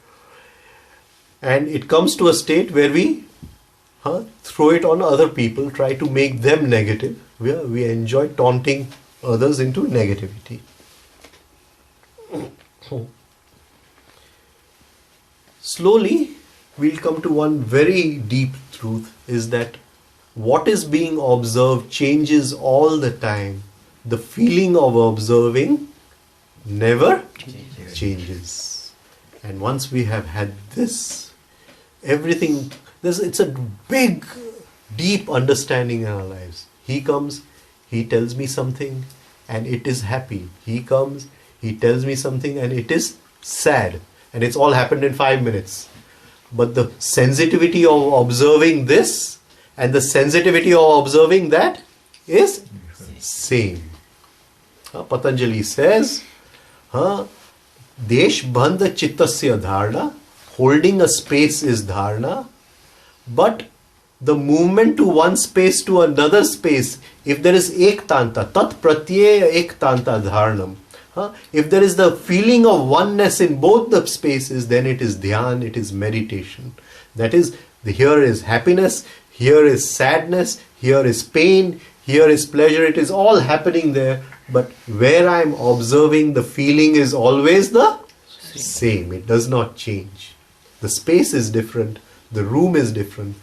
And it comes to a state where we throw it on other people, try to make them negative. We enjoy taunting others into negativity. Slowly, we'll come to one very deep truth, is that what is being observed changes all the time. The feeling of observing never changes. And once we have had this, everything, it's a big, deep understanding in our lives. He comes, he tells me something, and it is happy. He comes, he tells me something, and it is sad. And it's all happened in 5 minutes. But the sensitivity of observing this and the sensitivity of observing that is same. Patanjali says, Desh bandha chittasya dharna, holding a space is dharna, but the movement to one space to another space, if there is ektanta, tat pratyaya ektanta dharnam, if there is the feeling of oneness in both the spaces, then it is dhyan, it is meditation. That is, here is happiness, here is sadness, here is pain, here is pleasure, it is all happening there. But where I am observing, the feeling is always the same. It does not change. The space is different, the room is different.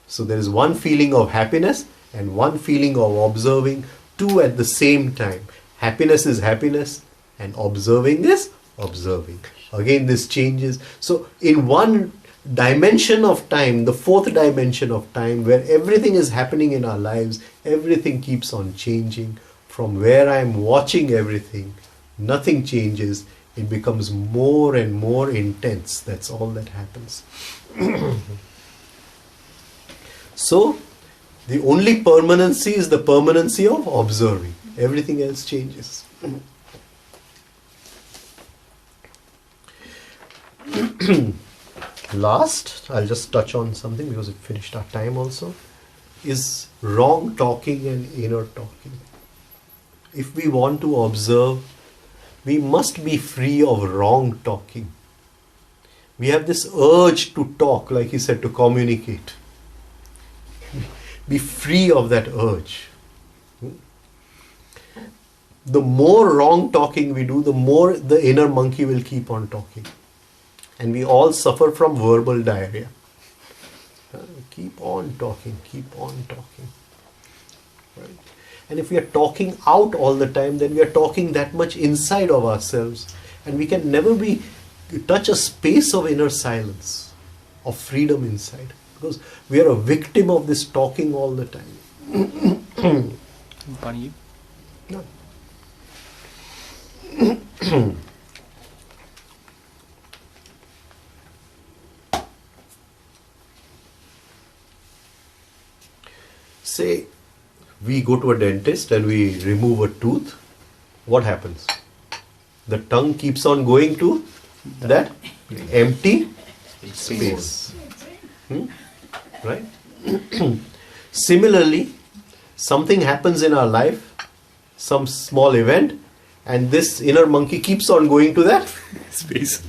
So there is one feeling of happiness and one feeling of observing, two at the same time. Happiness is happiness and observing is observing. Again, this changes. So in one dimension of time, the fourth dimension of time, where everything is happening in our lives, everything keeps on changing. From where I am watching everything, nothing changes. It becomes more and more intense. That's all that happens. So, the only permanency is the permanency of observing. Everything else changes. Last, I'll just touch on something because it finished our time also, is wrong talking and inner talking. If we want to observe, we must be free of wrong talking. We have this urge to talk, like he said, to communicate. Be free of that urge. The more wrong talking we do, the more the inner monkey will keep on talking. And we all suffer from verbal diarrhea. Keep on talking, keep on talking. Right? And if we are talking out all the time, then we are talking that much inside of ourselves. And we can never touch a space of inner silence, of freedom inside. Because we are a victim of this talking all the time. Funny. No. Say, we go to a dentist and we remove a tooth. What happens? The tongue keeps on going to that empty space. Right? Similarly, something happens in our life, some small event, and this inner monkey keeps on going to that Space.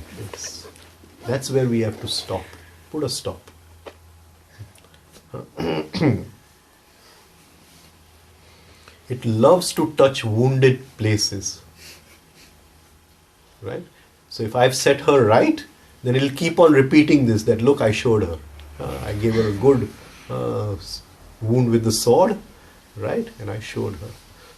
That's where we have to stop. Put a stop. It loves to touch wounded places. Right? So if I've set her right, then it'll keep on repeating this, that look, I showed her. I gave her a good wound with the sword, right? And I showed her.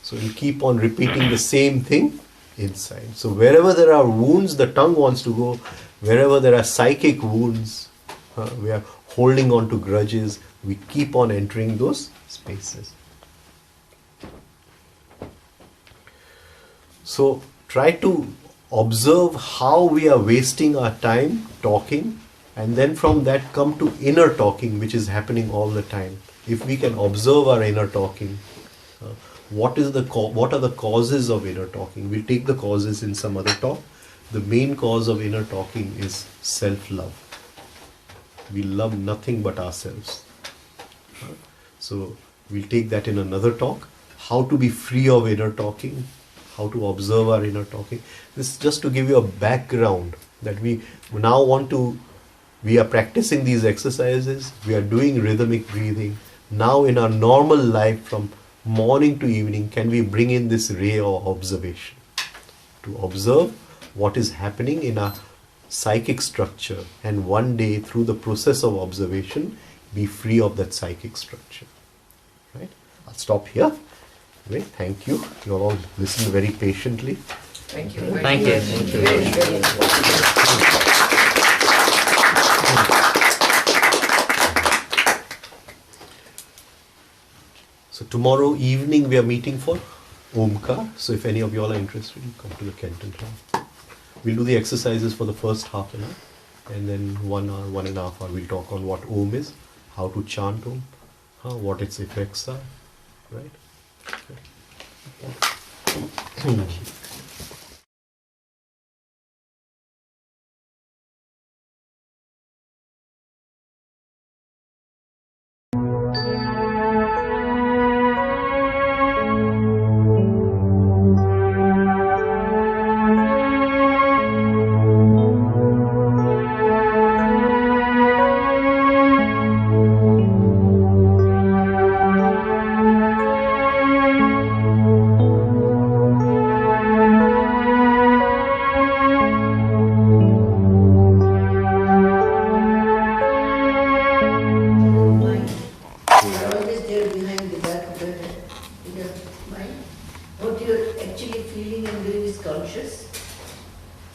So it'll keep on repeating the same thing inside. So wherever there are wounds, the tongue wants to go. Wherever there are psychic wounds, we are holding on to grudges, we keep on entering those spaces. So try to observe how we are wasting our time talking, and then from that come to inner talking, which is happening all the time. If we can observe our inner talking, what are the causes of inner talking? We'll take the causes in some other talk. The main cause of inner talking is self-love. We love nothing but ourselves. So we'll take that in another talk. How to be free of inner talking, how to observe our inner talking. This is just to give you a background that we are practicing these exercises, we are doing rhythmic breathing. Now in our normal life, from morning to evening, can we bring in this ray of observation to observe what is happening in our psychic structure, and one day through the process of observation be free of that psychic structure. I'll stop here. Great, thank you. You all listened very patiently. Thank you. Thank you. So tomorrow evening we are meeting for Omkar. So if any of you all are interested, you come to the Kenton Hall. We'll do the exercises for the first half an hour, and then 1 hour, 1.5 hours we'll talk on what Om is, how to chant Om, what its effects are, right? Okay.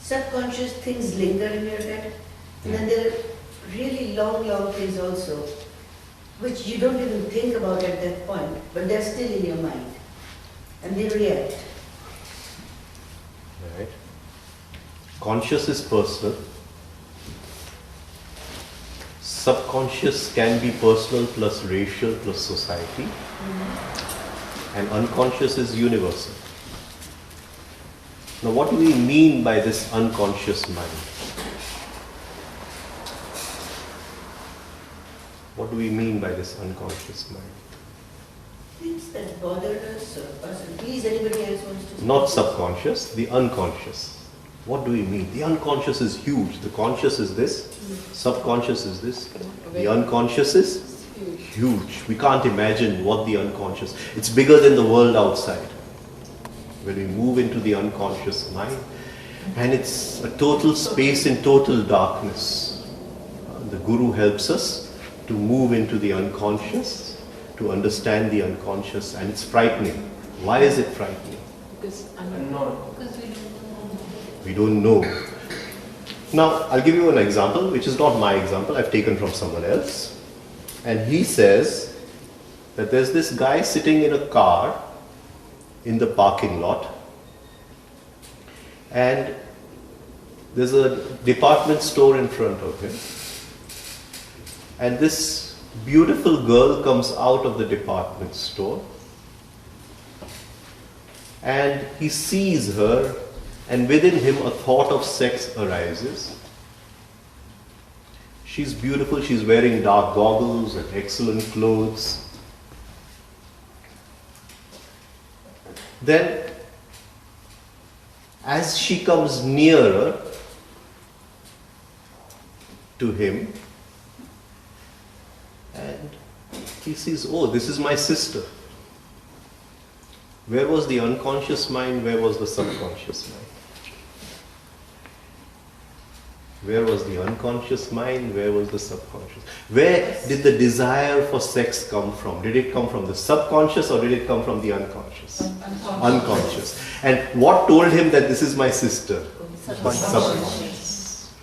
Subconscious things linger in your head, and then there are really long things also, which you don't even think about at that point, but they're still in your mind, and they react. Right. Conscious is personal. Subconscious can be personal plus racial plus society. And unconscious is universal. Now, what do we mean by this unconscious mind? What do we mean by this unconscious mind? Things that bother us, or please anybody else wants to say? Not subconscious, the unconscious. What do we mean? The unconscious is huge. The conscious is this, subconscious is this, the unconscious is huge. We can't imagine what the unconscious, it's bigger than the world outside. When we move into the unconscious mind, and it's a total space in total darkness. The Guru helps us to move into the unconscious, to understand the unconscious, and it's frightening. Why is it frightening? Because we don't know. Now, I'll give you an example, which is not my example, I've taken from someone else. And he says that there's this guy sitting in a car in the parking lot, and there's a department store in front of him, and this beautiful girl comes out of the department store, and he sees her, and within him a thought of sex arises. She's beautiful, she's wearing dark goggles and excellent clothes. Then, as she comes nearer to him, and he sees, oh, this is my sister. Where was the unconscious mind? Where was the subconscious mind? Where was the unconscious mind? Where was the subconscious? Where did the desire for sex come from? Did it come from the subconscious or did it come from the unconscious? Unconscious. And what told him that this is my sister? Subconscious.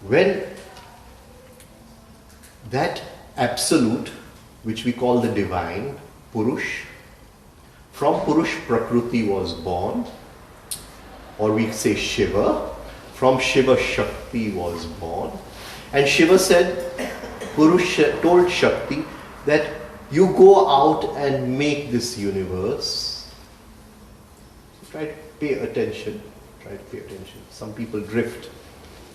When that absolute, which we call the divine, Purush, from Purush Prakriti was born, or we say Shiva. From Shiva, Shakti was born. And Shiva said, Purush told Shakti that you go out and make this universe. So try to pay attention. Some people drift.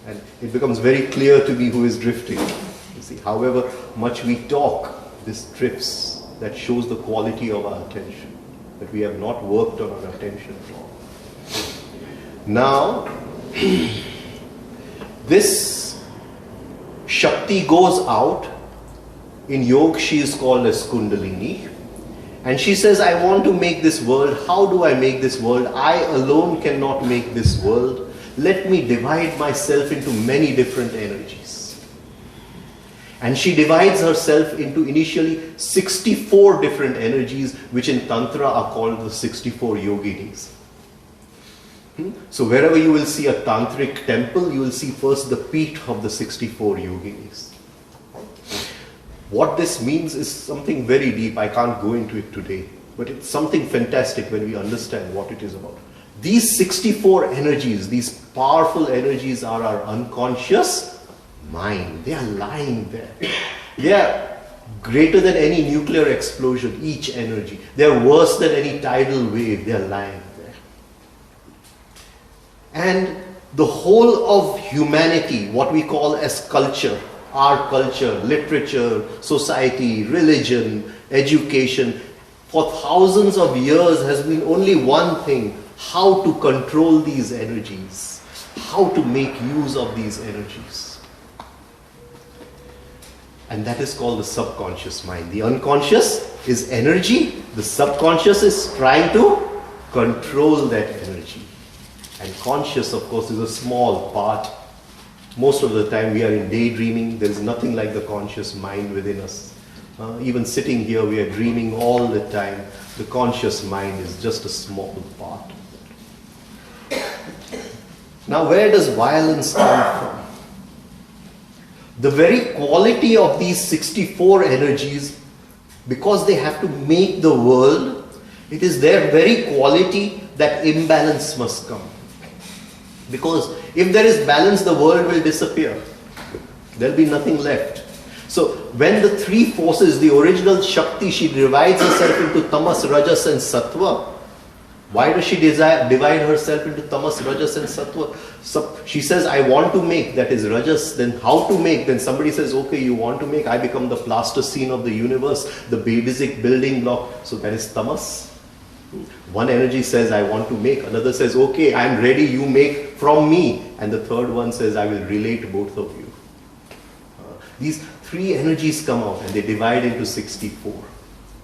And it becomes very clear to me who is drifting. You see, however much we talk, this drifts. That shows the quality of our attention. That we have not worked on our attention at all. Now, this Shakti goes out. In yoga, she is called as Kundalini. And she says, I want to make this world. How do I make this world? I alone cannot make this world. Let me divide myself into many different energies. And she divides herself into initially 64 different energies, which in Tantra are called the 64 yoginis. So wherever you will see a tantric temple, you will see first the peat of the 64 yoginis. What this means is something very deep. I can't go into it today, but it's something fantastic when we understand what it is about. These 64 energies, these powerful energies, are our unconscious mind. They are lying there. They are greater than any nuclear explosion, each energy. They are worse than any tidal wave. They are lying there. And the whole of humanity, what we call as culture, our culture, literature, society, religion, education, for thousands of years has been only one thing: how to control these energies, how to make use of these energies. And that is called the subconscious mind. The unconscious is energy, the subconscious is trying to control that energy. And conscious, of course, is a small part. Most of the time we are in daydreaming. There is nothing like the conscious mind within us. Even sitting here, we are dreaming all the time. The conscious mind is just a small part. Now, where does violence come from? The very quality of these 64 energies, because they have to make the world, it is their very quality that imbalance must come. Because if there is balance, the world will disappear. There will be nothing left. So when the three forces, the original Shakti, she divides herself into Tamas, Rajas and Sattva. Why does she divide herself into Tamas, Rajas and Sattva? She says, I want to make, that is Rajas. Then how to make? Then somebody says, okay, you want to make, I become the plasticine of the universe, the basic building block. So that is Tamas. One energy says, I want to make. Another says, okay, I am ready, you make from me. And the third one says, I will relate both of you. These three energies come out and they divide into 64.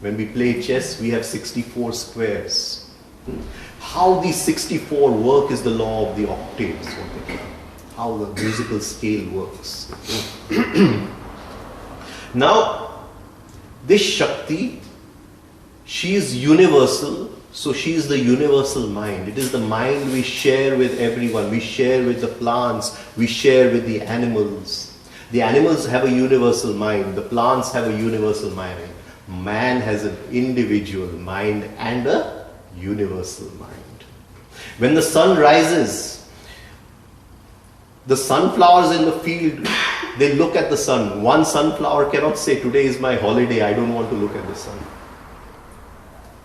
When we play chess, we have 64 squares. How these 64 work is the law of the octaves. How the musical scale works. Now, this Shakti, she is universal, so she is the universal mind. It is the mind we share with everyone. We share with the plants, we share with the animals. The animals have a universal mind, the plants have a universal mind. Man has an individual mind and a universal mind. When the sun rises, the sunflowers in the field, they look at the sun. One sunflower cannot say, today is my holiday, I don't want to look at the sun.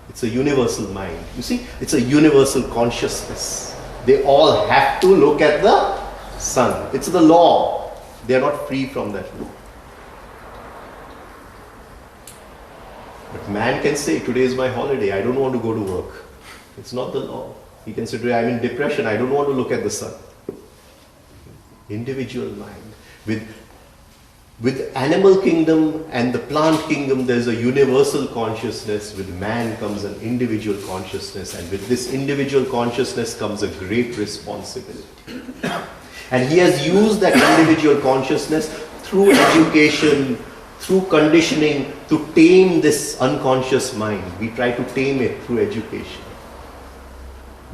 It's a universal mind. You see, it's a universal consciousness. They all have to look at the sun. It's the law. They are not free from that law. But man can say, today is my holiday, I don't want to go to work. It's not the law. He can say, today I'm in depression, I don't want to look at the sun. Individual mind. With animal kingdom and the plant kingdom, there is a universal consciousness. With man comes an individual consciousness, and with this individual consciousness comes a great responsibility. And he has used that individual consciousness through education, through conditioning, to tame this unconscious mind. We try to tame it through education.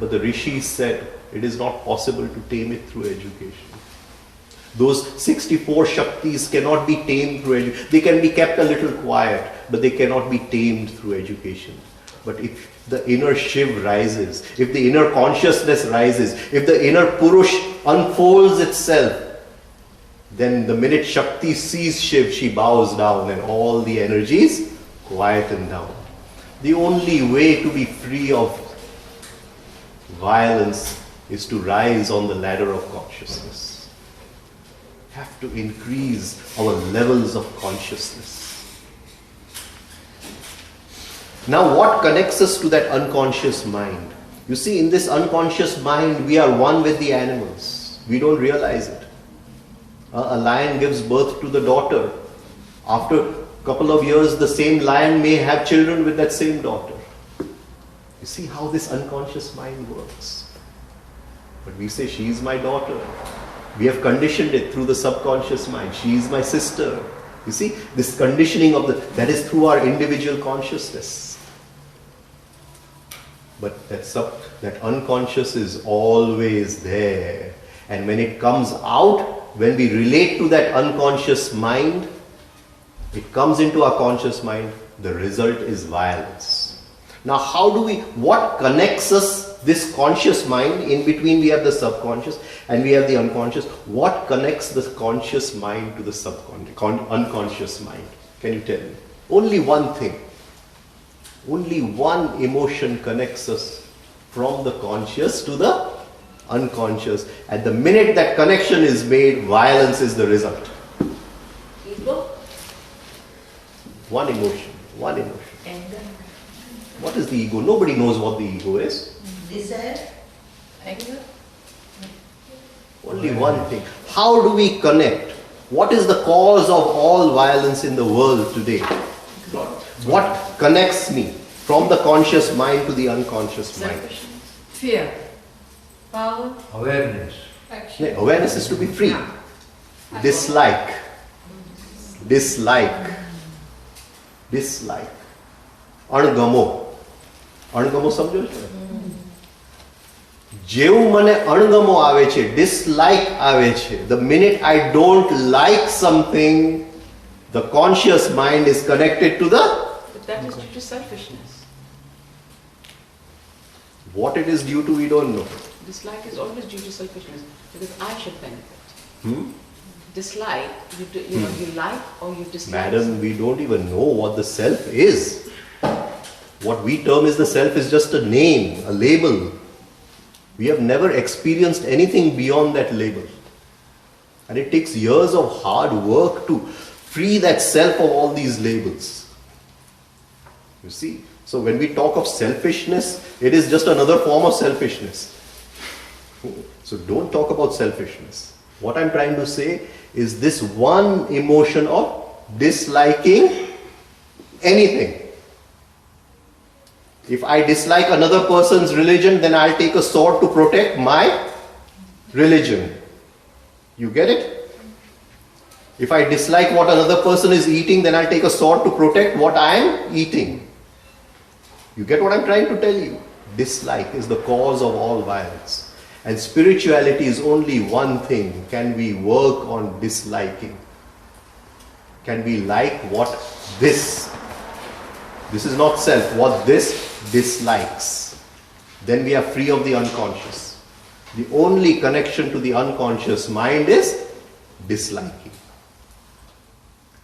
But the rishis said it is not possible to tame it through education. Those 64 Shaktis cannot be tamed through education. They can be kept a little quiet, but they cannot be tamed through education. But if the inner Shiv rises, if the inner consciousness rises, if the inner Purush unfolds itself, then the minute Shakti sees Shiv, she bows down and all the energies quieten down. The only way to be free of violence is to rise on the ladder of consciousness. Have to increase our levels of consciousness. Now, what connects us to that unconscious mind? You see, in this unconscious mind, we are one with the animals. We don't realize it. A lion gives birth to the daughter. After a couple of years, the same lion may have children with that same daughter. You see how this unconscious mind works. But we say, she is my daughter. We have conditioned it through the subconscious mind. She is my sister. You see, this conditioning of that is through our individual consciousness. But that unconscious is always there. And when it comes out, when we relate to that unconscious mind, it comes into our conscious mind, the result is violence. Now what connects us, this conscious mind, in between we have the subconscious and we have the unconscious, what connects the conscious mind to the unconscious mind? Can you tell me? Only one thing. Only one emotion connects us from the conscious to the unconscious. At the minute that connection is made, violence is the result. Ego? One emotion. Anger? What is the ego? Nobody knows what the ego is. Desire? Anger? Only one thing. How do we connect? What is the cause of all violence in the world today? What connects me from the conscious mind to the unconscious mind? Fear. Power. Awareness. Action. Awareness is to be free. Dislike. અણગમો સમજો છો? જેવું મને અણગમો આવે છે, dislike આવે છે, the minute I don't like something, the conscious mind is connected to the... But that is due to selfishness. What it is due to, we don't know. Dislike is always due to selfishness because I should benefit. Dislike, you like or you dislike. Madam, we don't even know what the self is. What we term as the self is just a name, a label. We have never experienced anything beyond that label. And it takes years of hard work to free that self of all these labels. You see? So when we talk of selfishness, it is just another form of selfishness. So don't talk about selfishness. What I'm trying to say is this one emotion of disliking anything. If I dislike another person's religion, then I'll take a sword to protect my religion. You get it? If I dislike what another person is eating, then I'll take a sword to protect what I am eating. You get what I'm trying to tell you? Dislike is the cause of all violence. And spirituality is only one thing. Can we work on disliking? Can we like what this is not self, what this dislikes? Then we are free of the unconscious. The only connection to the unconscious mind is disliking.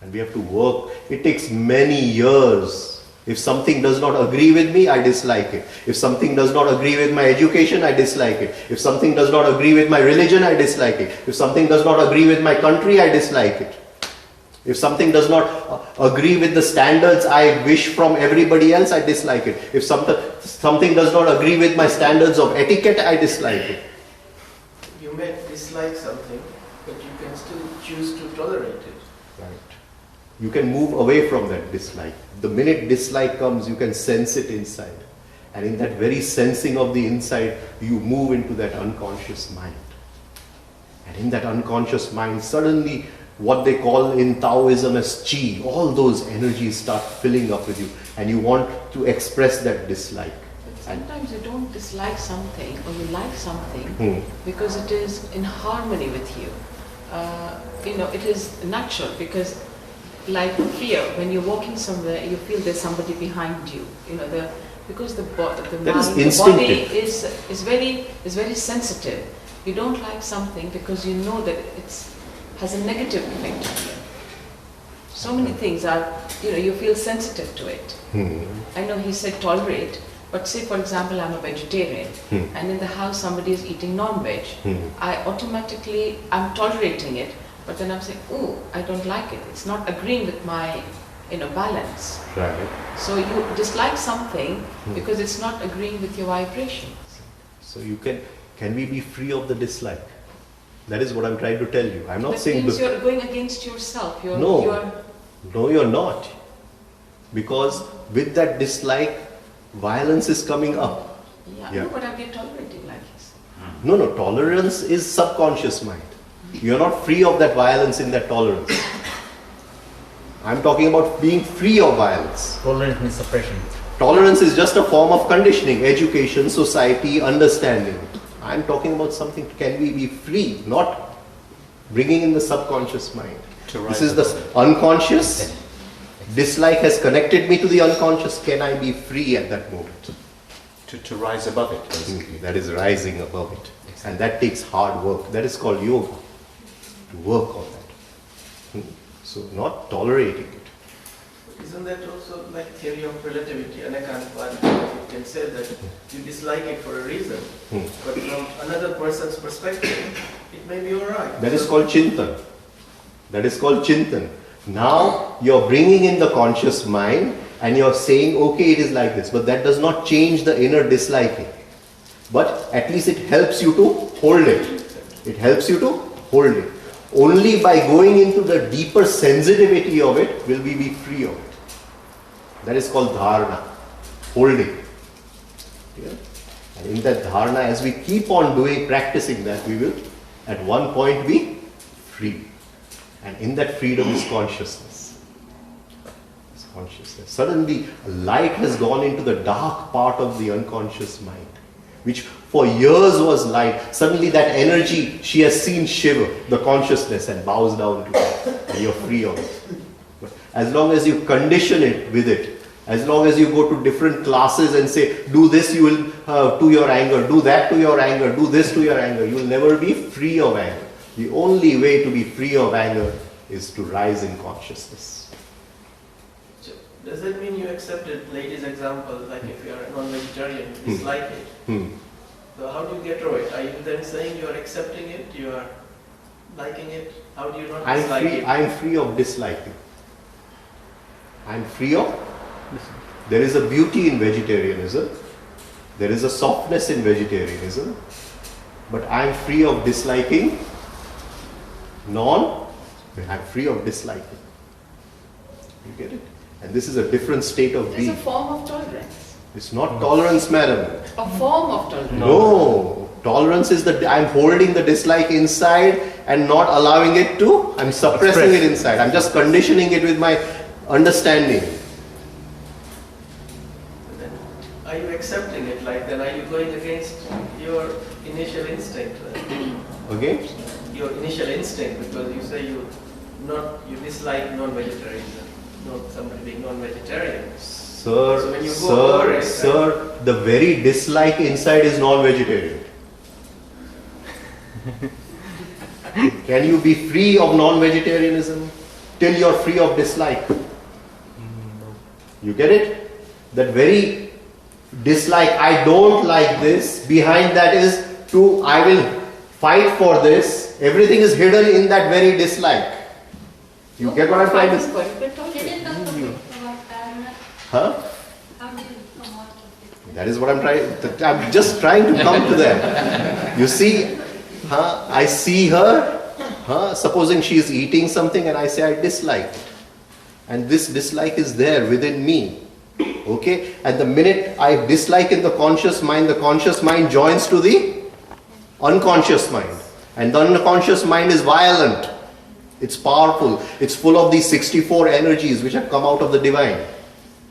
And we have to work. It takes many years. If something does not agree with me, I dislike it. If something does not agree with my education, I dislike it. If something does not agree with my religion, I dislike it. If something does not agree with my country, I dislike it. If something does not agree with the standards I wish from everybody else, I dislike it. If something does not agree with my standards of etiquette, I dislike it. You may dislike something, but you can still choose to tolerate it. Right. You can move away from that dislike. The minute dislike comes, you can sense it inside. And in that very sensing of the inside, you move into that unconscious mind. And in that unconscious mind, suddenly what they call in Taoism as chi, all those energies start filling up with you. And you want to express that dislike. Sometimes you don't dislike something or you like something because it is in harmony with you. It is natural because like fear, when you're walking somewhere, you feel there's somebody behind you. Because the body is very sensitive. You don't like something because you know that it has a negative effect on you. So many things are, you feel sensitive to it. I know he said tolerate, but say for example I'm a vegetarian and in the house somebody is eating non-veg. I'm tolerating it. But then I'm saying, oh, I don't like it. It's not agreeing with my, balance. Right. So you dislike something because it's not agreeing with your vibrations. So can we be free of the dislike? That is what I'm trying to tell you. I'm not saying... That means you're going against yourself. No, you're not. Because with that dislike, violence is coming up. Yeah. No, but are you tolerating like this? No, tolerance is subconscious mind. You're not free of that violence in that tolerance. I'm talking about being free of violence. Tolerance means suppression. Tolerance is just a form of conditioning, education, society, understanding. I'm talking about something, can we be free, not bringing in the subconscious mind. This is the unconscious. Dislike has connected me to the unconscious. Can I be free at that moment? To rise above it, basically. That is rising above it. And that takes hard work. That is called yoga. To work on that. So not tolerating it. Isn't that also like theory of relativity? Anekantvad, you can say that you dislike it for a reason, but from another person's perspective, it may be alright. That is called chintan. That is called chintan. Now you're bringing in the conscious mind and you're saying, okay, it is like this, but that does not change the inner disliking. But at least it helps you to hold it. It helps you to hold it. Only by going into the deeper sensitivity of it will we be free of it. That is called dharana, holding. Yeah? And in that dharana, as we keep on practicing that, we will at one point be free. And in that freedom is consciousness. It's consciousness. Suddenly, a light has gone into the dark part of the unconscious mind, which for years was light. Suddenly that energy, she has seen shiver, the consciousness, and bows down to it. And you're free of it. But as long as you condition it with it, as long as you go to different classes and say, do this you will to your anger, do that to your anger, do this to your anger, you will never be free of anger. The only way to be free of anger is to rise in consciousness. So does that mean you accepted lady's example, like if you are a non-vegetarian, you dislike it? So how do you get through it? Are you then saying you are accepting it, you are liking it? How do you not dislike it? I'm free of disliking. I'm free of... There is a beauty in vegetarianism. There is a softness in vegetarianism. But I'm free of disliking I'm free of disliking. You get it? And this is a different state of being. It's a form of tolerance. It's not tolerance, madam. A form of tolerance. No. Tolerance is I'm holding the dislike inside and not allowing it to, I'm suppressing it inside. I'm just conditioning it with my understanding. Then are you accepting it? Like then are you going against your initial instinct? Okay? Your initial instinct, because you say you dislike non-vegetarianism, not somebody being non-vegetarian. So when you go over it, the very dislike inside is non-vegetarian. Can you be free of non-vegetarianism till you're free of dislike? You get it? That very dislike, I don't like this, behind that is I will fight for this. Everything is hidden in that very dislike. You get what I'm trying to say? Huh? That is what I'm just trying to come to that. You see, I see her, supposing she is eating something and I say I dislike it. And this dislike is there within me. Okay? And the minute I dislike in the conscious mind joins to the unconscious mind. And the unconscious mind is violent. It's powerful. It's full of these 64 energies which have come out of the divine.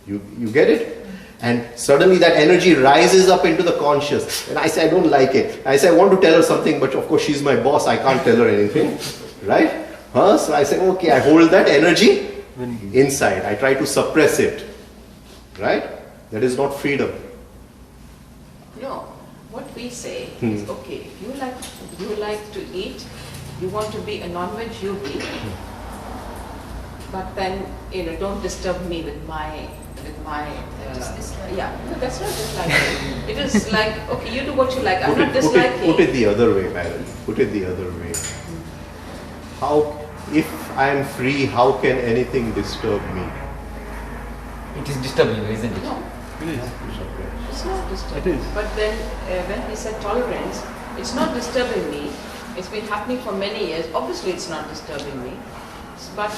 You get it? And suddenly that energy rises up into the conscious. And I say, I don't like it. I say, I want to tell her something, but of course she's my boss. I can't tell her anything. Right? So I say, okay, I hold that energy inside. I try to suppress it. Right? That is not freedom. No. What we say is, okay, you like to eat, you want to be a non-veg, you be. But then, don't disturb me with my yeah. No, that's not disliking. It is like, okay, you do what you like. I'm not disliking. Put it the other way, madam. Put it the other way. If I am free, how can anything disturb me? It is disturbing, isn't it? No. It is. It's not disturbing. But then when we said tolerance, it's not disturbing me. It's been happening for many years. Obviously, it's not disturbing me. But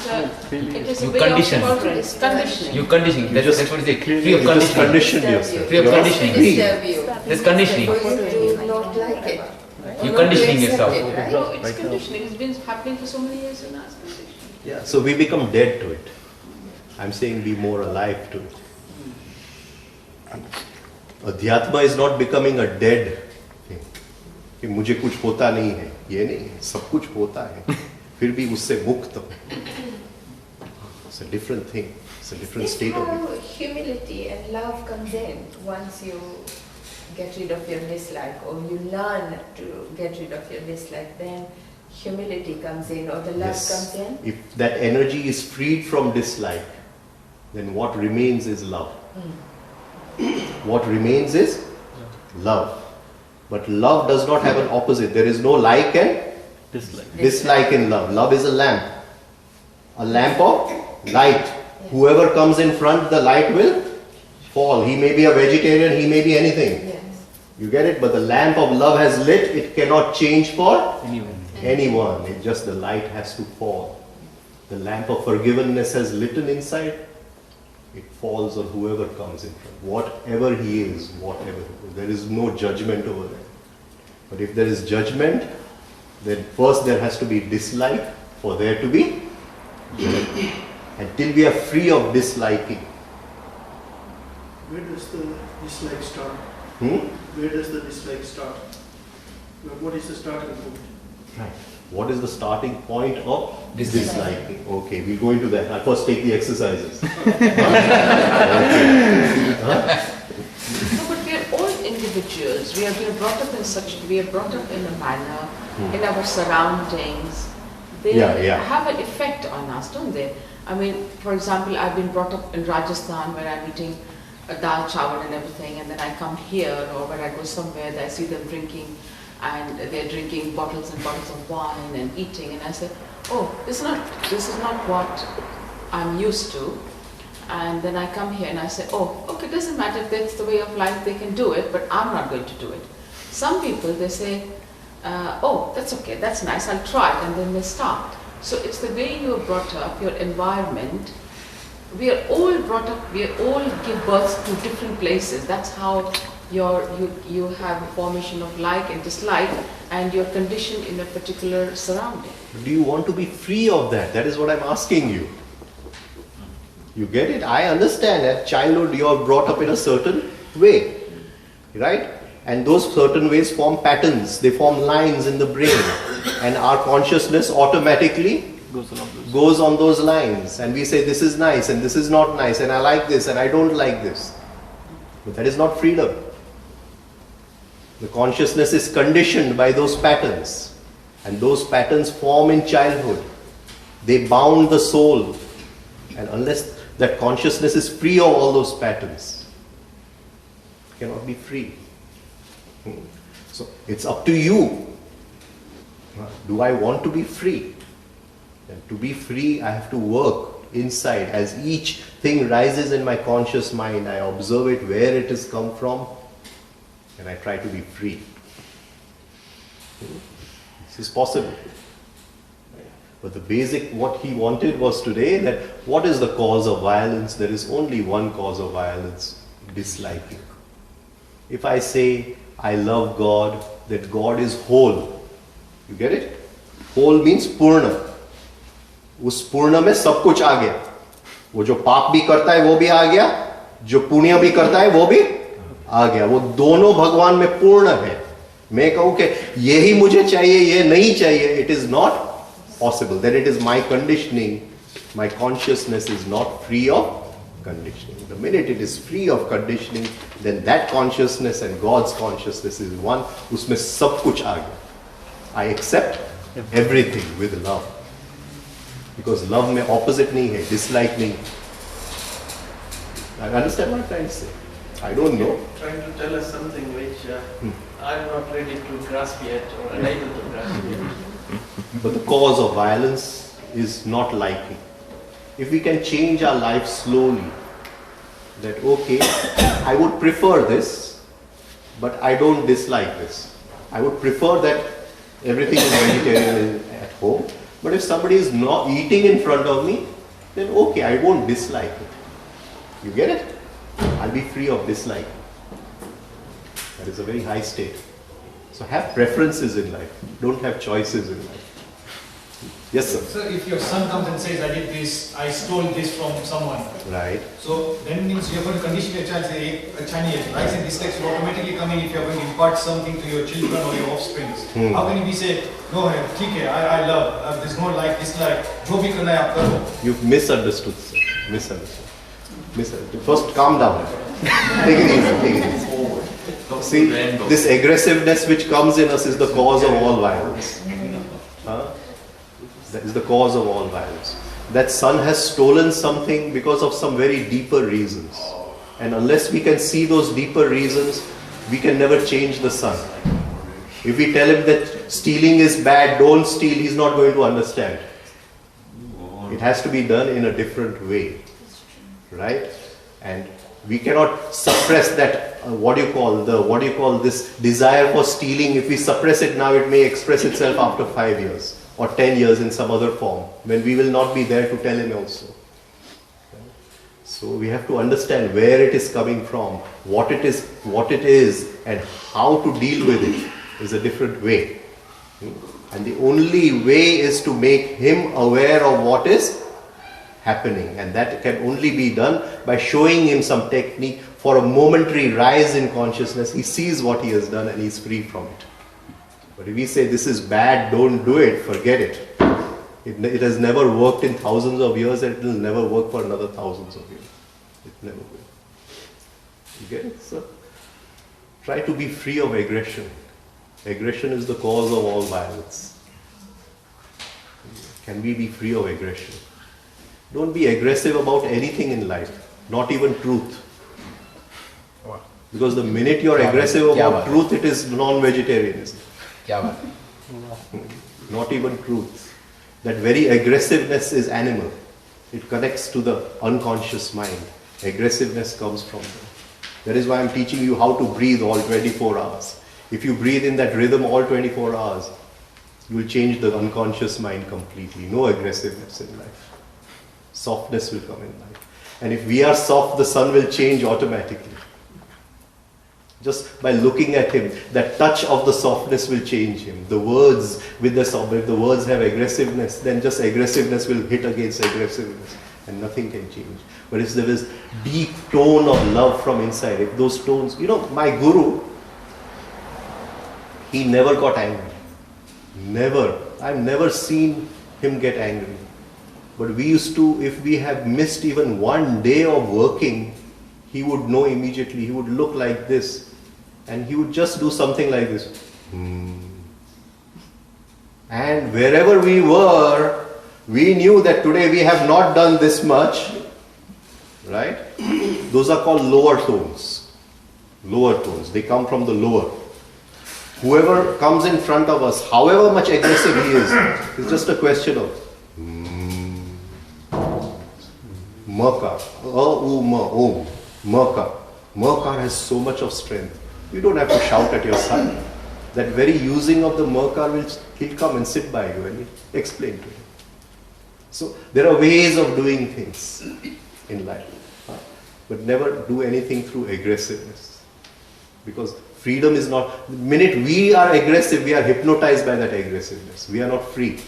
it is a way of tolerance. Conditioning. You conditioning. That's what it is. Free of conditioning. Free of conditioning. There's conditioning. You not like it. You conditioning yourself. No, it's conditioning. It's been happening for so many years in us. Yeah. So we become dead to it. I'm saying be more alive to it. Adhyatma is not becoming a dead thing. कि मुझे कुछ होता नहीं है, ये नहीं है, सब कुछ होता है, फिर भी उससे मुक्त हो. It's a different thing. It's a different state of it. How humility and love comes in once you get rid of your dislike, or you learn to get rid of your dislike, then humility comes in, or the love comes in. If that energy is freed from dislike, then what remains is love. What remains is love. But love does not have an opposite. There is no like and dislike in love. Love is a lamp. A lamp of light. Whoever comes in front, the light will fall. He may be a vegetarian, he may be anything. You get it? But the lamp of love has lit, it cannot change for anyone. It just, the light has to fall. The lamp of forgiveness has lit inside, it falls on whoever comes in front. Whatever he is, whatever. There is no judgment over there. But if there is judgment, then first there has to be dislike for there to be judgment. Until we are free of disliking. Where does the dislike start? Where does the dislike start? What is the starting point? Right. What is the starting point of disliking? Okay, we'll go into that. I'll first take the exercises. No, but we are all individuals. We are brought up in a manner, in our surroundings. They have an effect on us, don't they? I mean, for example, I've been brought up in Rajasthan where I'm eating a dal chawal and everything, and then I come here, or when I go somewhere, I see them drinking, and they're drinking bottles and bottles of wine and eating, and I say, oh, this is not what I'm used to. And then I come here and I say, oh, okay, it doesn't matter if that's the way of life, they can do it, but I'm not going to do it. Some people, they say, oh, that's okay, that's nice, I'll try it, and then they start. So it's the way you are brought up, your environment. We are all brought up, we all give birth to different places. That's how you have a formation of like and dislike, and you're conditioned in a particular surrounding. Do you want to be free of that? That is what I'm asking you. You get it? I understand that childhood you are brought up in a certain way, right? And those certain ways form patterns, they form lines in the brain, and our consciousness automatically goes on those lines, and we say this is nice and this is not nice, and I like this and I don't like this. But that is not freedom. The consciousness is conditioned by those patterns, and those patterns form in childhood. They bound the soul, and unless that consciousness is free of all those patterns, it cannot be free. So it's up to you. Do I want to be free? And to be free, I have to work inside. As each thing rises in my conscious mind, I observe it, where it has come from, and I try to be free. This is possible. But the basic, what he wanted was today, that what is the cause of violence? There is only one cause of violence: disliking. If I say, I love God, that God is whole. You get it? Whole means Purna. उस पूर्ण में सब कुछ आ गया. वो जो पाप भी करता है वो भी आ गया, जो पुण्य भी करता है वो भी आ गया. वो दोनों भगवान में पूर्ण है. मैं कहूं कि यही मुझे चाहिए, ये नहीं चाहिए, it is not possible. Then it is my conditioning. My consciousness is not free of conditioning. The minute it is free of conditioning, then that consciousness and God's consciousness is one. उसमें सब कुछ आ गया. I accept everything with love. Because love में opposite नहीं है, dislike नहीं. I understand what I'm trying to say. I don't know. Trying to tell us something which I'm not ready to grasp yet, or unable to grasp yet. But the cause of violence is not liking. If we can change our life slowly, that okay, I would prefer this, but I don't dislike this. I would prefer that everything is vegetarian at home, but if somebody is not eating in front of me, then okay, I won't dislike it. You get it? I'll be free of dislike. That is a very high state. So have preferences in life. Don't have choices in life. Yes, sir. So if your son comes and says, I did this, I stole this from someone. Right. So then means you're going to condition your child, say, Chinese likes and dislikes will automatically come in if you're going to impart something to your children or your offspring. How can you be say, no, I love, there's no like, dislike, jo bhi karna hai aap karo. You've misunderstood, sir. Misunderstood. First, calm down. Take it easy. Take it easy. See, this aggressiveness which comes in us is the cause of all violence. That is the cause of all violence. That son has stolen something because of some very deeper reasons. And unless we can see those deeper reasons, we can never change the son. If we tell him that stealing is bad, don't steal, he's not going to understand. It has to be done in a different way. Right? And we cannot suppress that, what do you call this desire for stealing. If we suppress it now, it may express itself after 5 years. Or 10 years in some other form, when we will not be there to tell him also. So we have to understand where it is coming from, what it is, and how to deal with it is a different way. And the only way is to make him aware of what is happening, and that can only be done by showing him some technique for a momentary rise in consciousness. He sees what he has done and he is free from it. But if we say this is bad, don't do it, forget it. It has never worked in thousands of years, and it will never work for another thousands of years. It never will. You get it? So try to be free of aggression. Aggression is the cause of all violence. Can we be free of aggression? Don't be aggressive about anything in life, not even truth. Because the minute you are aggressive about truth, it is non-vegetarianism. Not even truth. That very aggressiveness is animal. It connects to the unconscious mind. Aggressiveness comes from there. That is why I am teaching you how to breathe all 24 hours. If you breathe in that rhythm all 24 hours, you will change the unconscious mind completely. No aggressiveness in life. Softness will come in life. And if we are soft, the sun will change automatically. Just by looking at him, that touch of the softness will change him. The words with the soft, if the words have aggressiveness, then just aggressiveness will hit against aggressiveness and nothing can change. But if there is deep tone of love from inside, if those tones, my guru, he never got angry. Never. I've never seen him get angry. But we used to, if we have missed even one day of working, he would know immediately. He would look like this. And he would just do something like this. And wherever we were, we knew that today we have not done this much. Right? Those are called lower tones. Lower tones. They come from the lower. Whoever comes in front of us, however much aggressive he is, it's just a question of Maka. Om. Maka. Maka has so much of strength. You don't have to shout at your son. That very using of the Maka, he'll come and sit by you and he'll explain to you. So there are ways of doing things in life. But never do anything through aggressiveness. Because freedom is not, the minute we are aggressive, we are hypnotized by that aggressiveness. We are not free.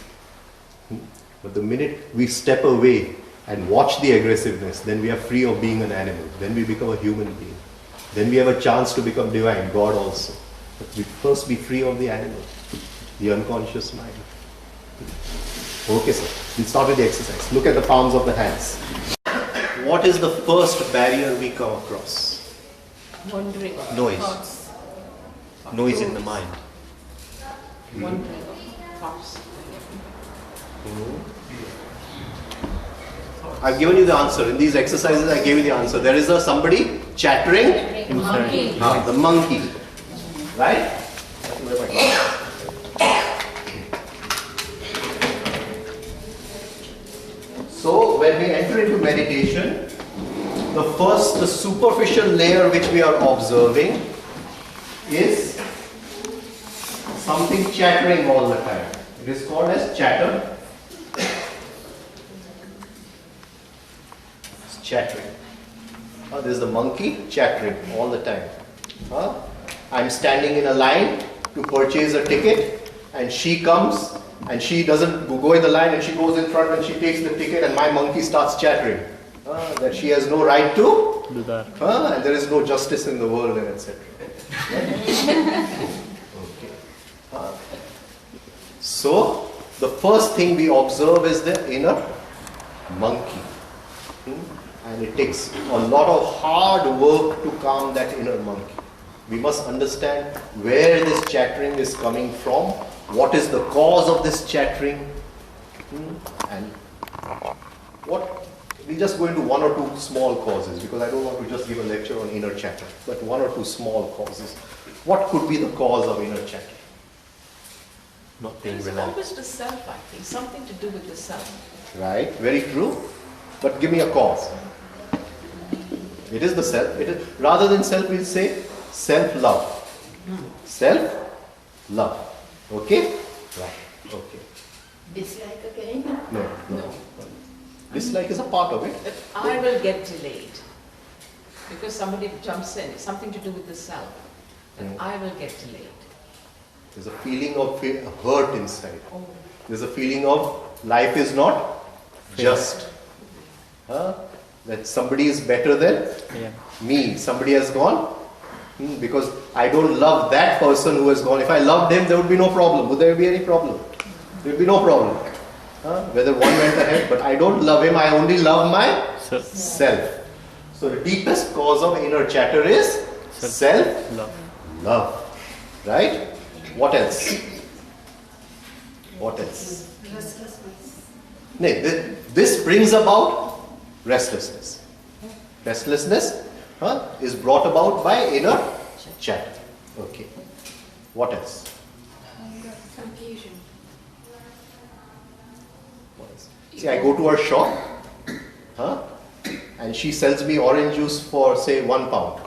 But the minute we step away and watch the aggressiveness, then we are free of being an animal. Then we become a human being. Then we have a chance to become divine, God also. But we first be free of the animal, the unconscious mind. Okay, sir. We'll start with the exercise. Look at the palms of the hands. What is the first barrier we come across? Wondering. Noise. Thoughts. Noise in the mind. Wondering. Thoughts. I've given you the answer. In these exercises, I gave you the answer. There is somebody chattering. Monkey. The monkey. Right? So, when we enter into meditation, the superficial layer which we are observing is something chattering all the time. It is called as chatter. It's chattering. There is the monkey chattering all the time. I'm standing in a line to purchase a ticket and she comes And she doesn't go in the line, and she goes in front and she takes the ticket, and my monkey starts chattering that she has no right to do that. And there is no justice in the world, and etc. Okay. So the first thing we observe is the inner monkey. And it takes a lot of hard work to calm that inner monkey. We must understand where this chattering is coming from, what is the cause of this chattering, and we'll just go into one or two small causes, because I don't want to just give a lecture on inner chatter, but one or two small causes. What could be the cause of inner chatter? Not being It's relaxed. always the self, I think, something to do with the self. Right, very true. But give me a cause. It is the self. It is, rather than self, we'll say self-love. Self-love. Okay? Right. Okay. Dislike again? No. Dislike is a part of it. That I will get delayed because somebody jumps in. It's something to do with the self. That I will get delayed. There's a feeling of hurt inside. Oh. There's a feeling of life is not just. That somebody is better than me. Somebody has gone. Because I don't love that person who has gone. If I loved him, there would be no problem. Would there be any problem? There would be no problem. Whether one went ahead, but I don't love him. I only love myself. So the deepest cause of inner chatter is self-love. Right? What else? What else? Restlessness. This brings about restlessness. Restlessness is brought about by inner chatter. Okay. What else? Confusion. What else? See, I go to her shop, and she sells me orange juice for say £1.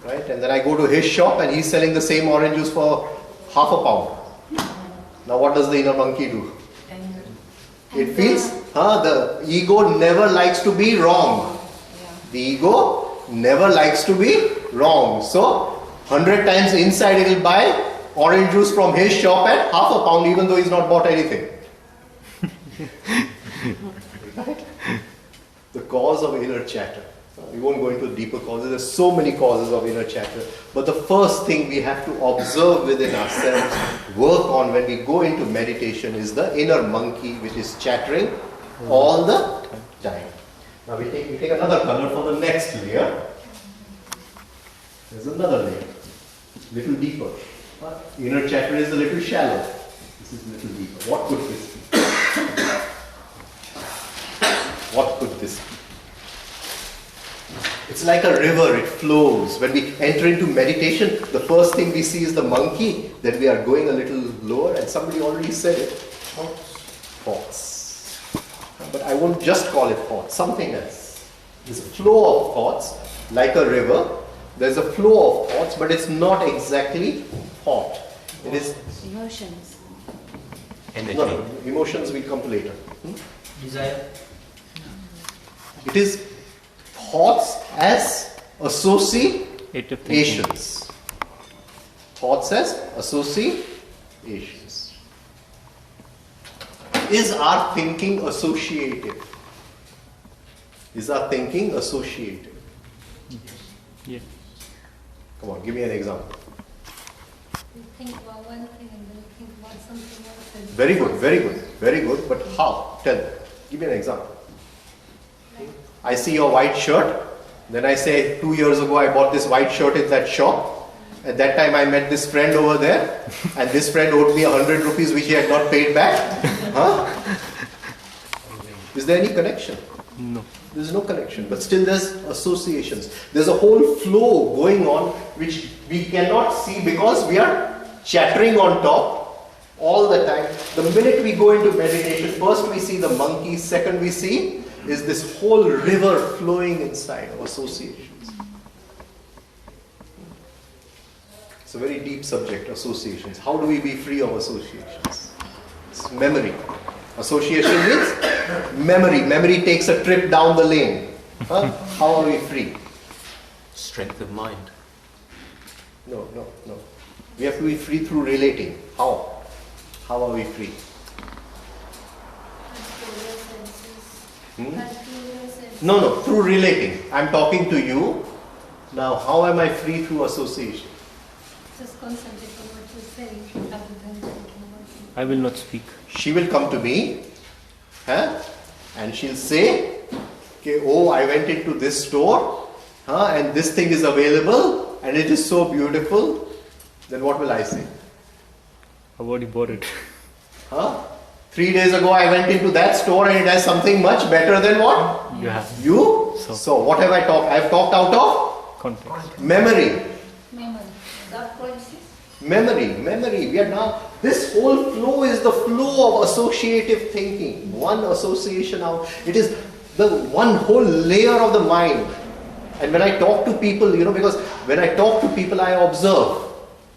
Right? And then I go to his shop and he's selling the same orange juice for £0.5. Now what does the inner monkey do? It feels, the ego never likes to be wrong. The ego never likes to be wrong. So, 100 times inside it will buy orange juice from his shop at £0.5 even though he's not bought anything. Right? The cause of inner chatter. We won't go into deeper causes. There's so many causes of inner chatter. But the first thing we have to observe within ourselves, work on when we go into meditation is the inner monkey which is chattering all the time. Now we take another color for the next layer. There's another layer. Little deeper. Inner chatter is a little shallow. This is a little deeper. What could this be? What could this be? It's like a river, it flows. When we enter into meditation, the first thing we see is the monkey, then we are going a little lower, and somebody already said it. Thoughts. But I won't just call it thoughts, something else. There's a flow of thoughts, like a river. There's a flow of thoughts, but it's not exactly thought. It is Emotions. Energy. No, emotions will come later. Desire. It is thoughts as associations. Thoughts as associations. Is our thinking associated? Is our thinking associated? Yes. Come on, give me an example. You think about one thing and then you think about something else. And Very good, very good, very good. But how? Tell me. Give me an example. I see your white shirt. Then I say, 2 years ago I bought this white shirt in that shop. At that time I met this friend over there. And this friend owed me 100 rupees which he had not paid back. Is there any connection? No. There's no connection. But still there's associations. There's a whole flow going on which we cannot see because we are chattering on top all the time. The minute we go into meditation, first we see the monkey, second we see is this whole river flowing inside of associations. It's a very deep subject, associations. How do we be free of associations? It's memory. Association means memory. Memory takes a trip down the lane. How are we free? Strength of mind. No. We have to be free through relating. How? How are we free? No, through relating. I'm talking to you. Now, how am I free through association? Just concentrate on what you're saying rather than thinking about it. I will not speak. She will come to me, and she'll say, okay, oh, I went into this store, and this thing is available, and it is so beautiful. Then what will I say? I've already bought it. 3 days ago I went into that store and it has something much better than what? You have. You? So what have I talked? I've talked out of? Context. Memory. Subconscious. Memory. We are now, this whole flow is the flow of associative thinking. One association out. It is the one whole layer of the mind. And when I talk to people, because when I talk to people, I observe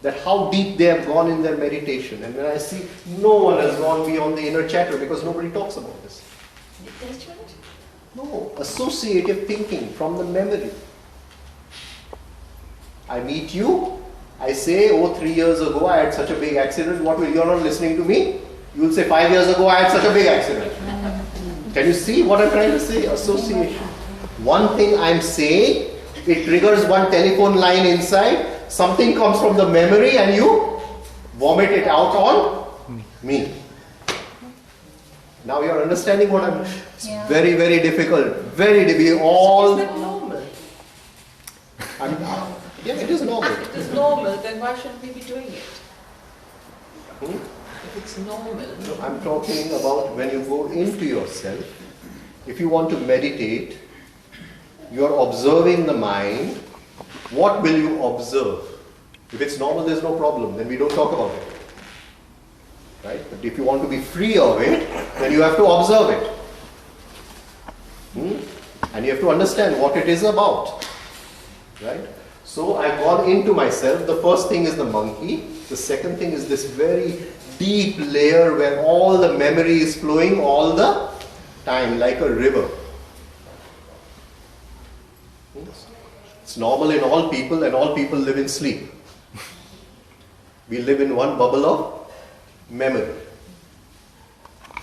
that how deep they have gone in their meditation. And when I see no one has gone beyond the inner chatter because nobody talks about this. Detachment? No, associative thinking from the memory. I meet you, I say, 3 years ago I had such a big accident. You're not listening to me? You will say 5 years ago I had such a big accident. Can you see what I'm trying to say? Association. One thing I'm saying, it triggers one telephone line inside. Something comes from the memory and you vomit it out on me. Now you're understanding what I'm... It's very, very difficult. Very difficult. All... Is that normal? Yeah, it is normal. If it is normal, then why shouldn't we be doing it? If it's normal. No, I'm talking about when you go into yourself. If you want to meditate, you're observing the mind. What will you observe? If it's normal, there's no problem. Then we don't talk about it. Right? But if you want to be free of it, then you have to observe it. And you have to understand what it is about. Right? So I've gone into myself. The first thing is the monkey. The second thing is this very deep layer where all the memory is flowing all the time, like a river. It's normal in all people, and all people live in sleep. We live in one bubble of memory.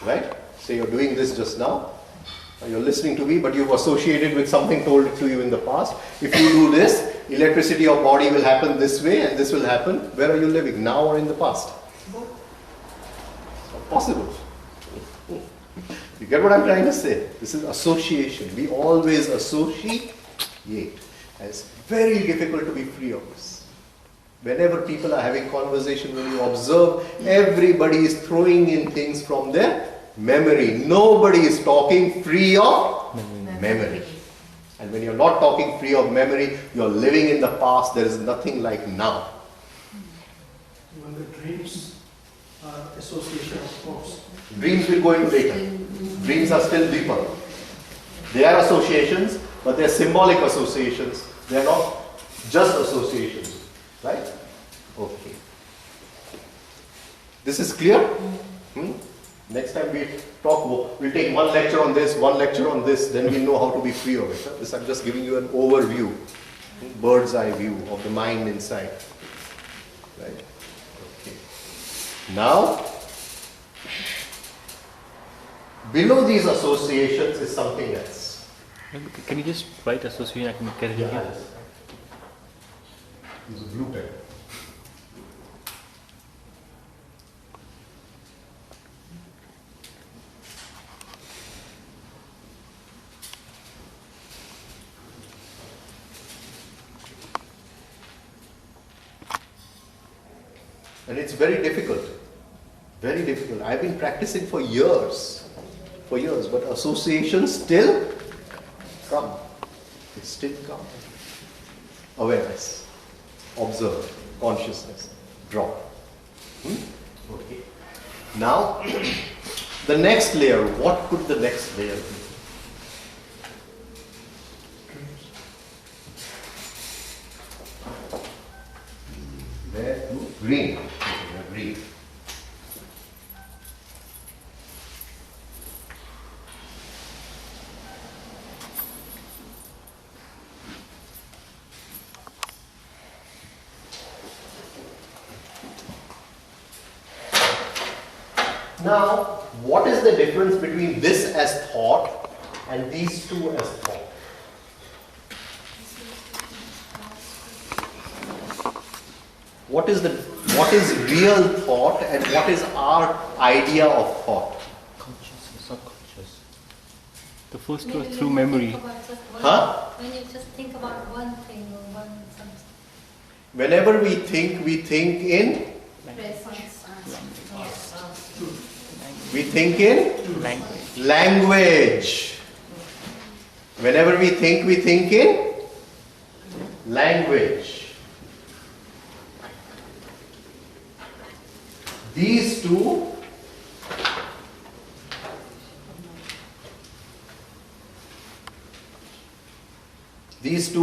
Right? So you're doing this just now. You're listening to me, but you've associated with something told to you in the past. If you do this, electricity of body will happen this way and this will happen. Where are you living? Now or in the past? It's not possible. You get what I'm trying to say? This is association. We always associate. And it's very difficult to be free of this. Whenever people are having conversation, when you observe, everybody is throwing in things from their memory. Nobody is talking free of memory. And when you're not talking free of memory, you're living in the past. There is nothing like now. Even the dreams are association of thoughts. Dreams will go into later. Dreams are still deeper. They are associations, but they're symbolic associations. They're not just associations. Right? Okay. This is clear? Next time we'll take one lecture on this, one lecture on this, then we'll know how to be free of it. This I'm just giving you an overview, bird's eye view of the mind inside. Right? Okay. Now, below these associations is something else. Can you just write association? I can get it here. Use a blue pen. And it's very difficult. Very difficult. I've been practicing for years. But associations still come. They still come. Awareness. Observe. Consciousness. Drop. Okay. Now, the next layer. What could the next layer be? Where to? Green. Green. Now, what is the difference between this as thought and these two as thought? What is real thought and what is our idea of thought? Conscious or subconscious? The first was through memory. When you just think about one thing or one something. Whenever we think in? We think in? Language. Whenever we think in? Language. These two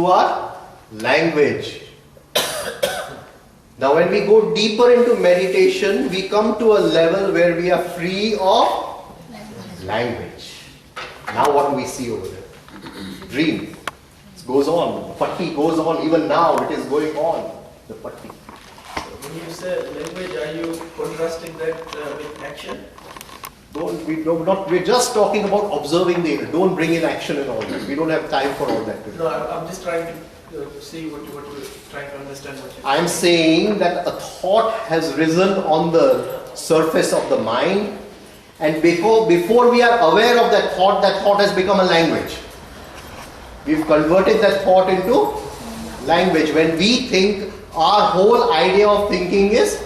are language. Now when we go deeper into meditation, we come to a level where we are free of language. Now what do we see over there? Dream. It goes on. The patti goes on. Even now it is going on. The patti. When you say language, are you contrasting that with action? We're just talking about observing the inner. Don't bring in action and all that. We don't have time for all that. No, I'm just trying to see what you're trying to understand. I'm saying that a thought has risen on the surface of the mind, and before we are aware of that thought has become a language. We've converted that thought into language. When we think, our whole idea of thinking is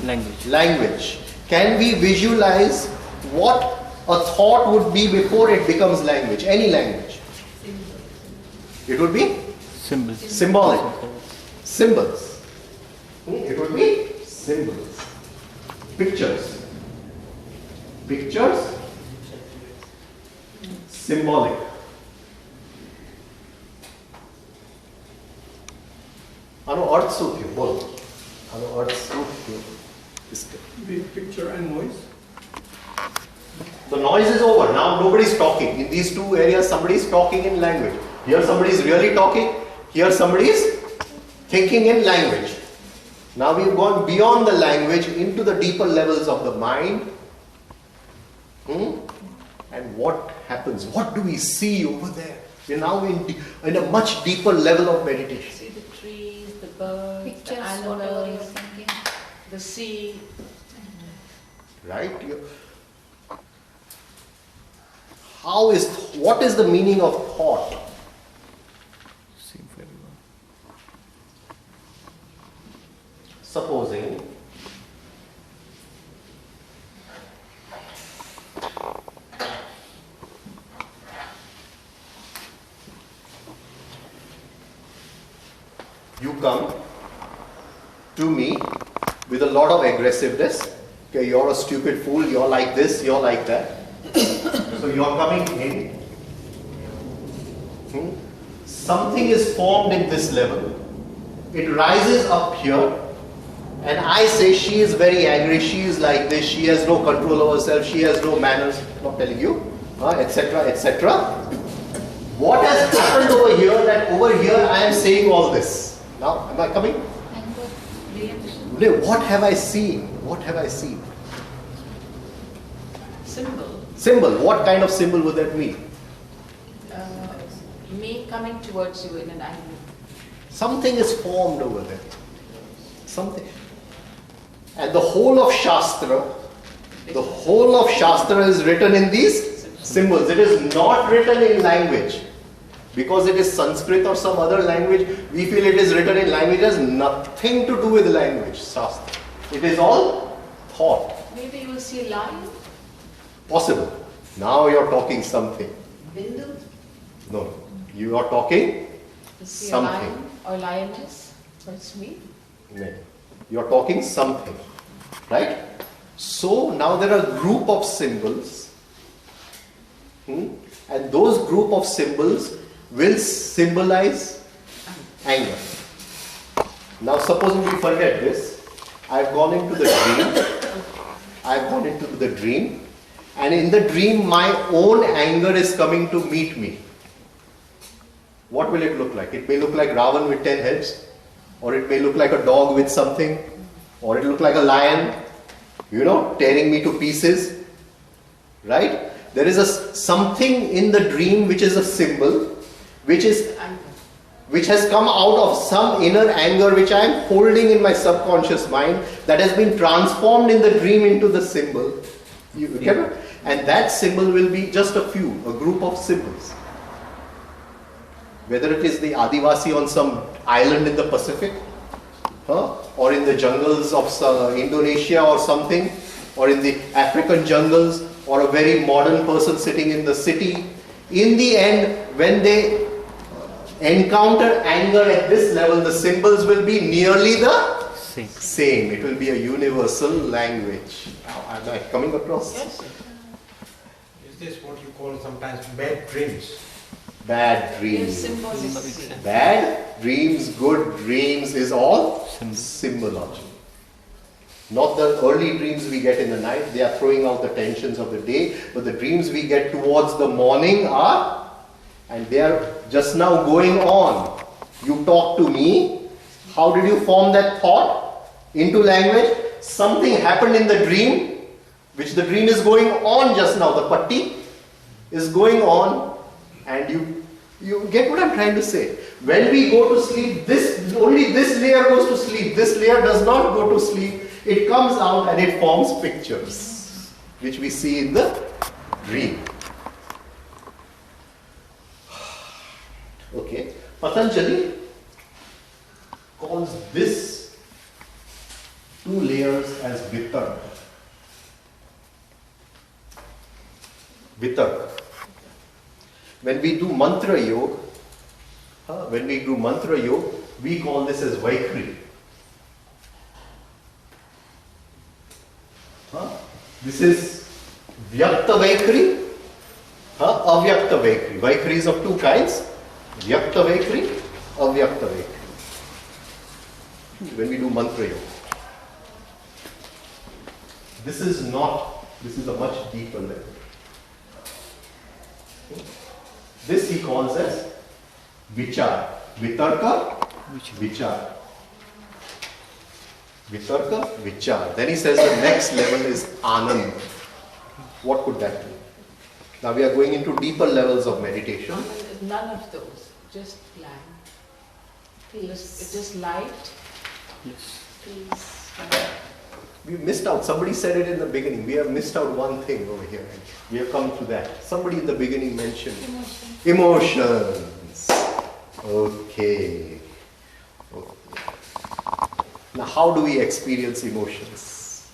language. Can we visualize what a thought would be before it becomes language? Any language. It would be symbolic. Symbols. It would be symbols. Pictures. Symbolic. अर्थ શું થયું બોલો આનો અર્થ શું થયો picture and noise. The noise is over. Now nobody is talking. In these two areas, somebody is talking in language. Here somebody is really talking. Here somebody is thinking in language. Now we've gone beyond the language into the deeper levels of the mind. And what happens? What do we see over there? We're now in a much deeper level of meditation. See the trees, the birds, Pictures, the whatever you're animals, thinking. the sea. Right? What is the meaning of thought? Same for everyone. Supposing you come to me with a lot of aggressiveness. Okay, you're a stupid fool, you're like this, you're like that. So you're coming in. Something is formed in this level. It rises up here. And I say she is very angry, she is like this, she has no control over herself, she has no manners, not telling you, etc., etc. What has happened over here that over here I am saying all this? Now, am I coming? What have I seen? What have I seen? Symbol. What kind of symbol would that be? Me coming towards you in an angle. Something is formed over there. Something. And the whole of Shastra is written in these symbols. It is not written in language. Because it is Sanskrit or some other language, we feel it is written in language. It has nothing to do with language, Shastra. It is all thought. Maybe you will see a lion. Possible. Now you are talking something. Bindu. No, you are talking See something. a lion or lioness. What's me? No. You are talking something. Right? So now there are group of symbols. And those group of symbols will symbolize anger. Now supposing we forget this, I've gone into the dream, and in the dream my own anger is coming to meet me. What will it look like? It may look like Ravan with 10 heads, or it may look like a dog with something, or it look like a lion. tearing me to pieces, right? There is something in the dream which is a symbol, which has come out of some inner anger which I am holding in my subconscious mind, that has been transformed in the dream into the symbol. You get it? And that symbol will be just a group of symbols. Whether it is the Adivasi on some island in the Pacific, or in the jungles of Indonesia or something, or in the African jungles, or a very modern person sitting in the city. In the end, when they encounter anger at this level, the symbols will be nearly the same. It will be a universal language. Am I coming across? Yes. Is this what you call sometimes bad dreams? Bad dreams. Bad dreams, good dreams is all symbology. Not the early dreams we get in the night, they are throwing out the tensions of the day, but the dreams we get towards the morning and they are just now going on. You talk to me, how did you form that thought into language? Something happened in the dream, which the dream is going on just now, the patti is going on, and you get what I'm trying to say. When we go to sleep, only this layer goes to sleep, this layer does not go to sleep. It comes out and it forms pictures, which we see in the dream. Okay, Patanjali calls this 2 layers as Vitarka. Vitarka. When we do mantra yoga, we call this as Vaikhri. This is Vyakta Vaikhri, Avyakta Vaikhri. Vaikhri is of 2 kinds. Vyakta Vaikhri, Avyakta Vaikhri. When we do mantra yoga. This is a much deeper level. This he calls as Vichar. Vitarka, Vichar. Vitarka, Vichar. Then he says the next level is Anand. What could that be? Now we are going into deeper levels of meditation. None of those, just blank. Just light. Yes. Peace. We missed out. Somebody said it in the beginning. We have missed out one thing over here. We have come to that. Somebody in the beginning mentioned emotions. Okay. Now, how do we experience emotions?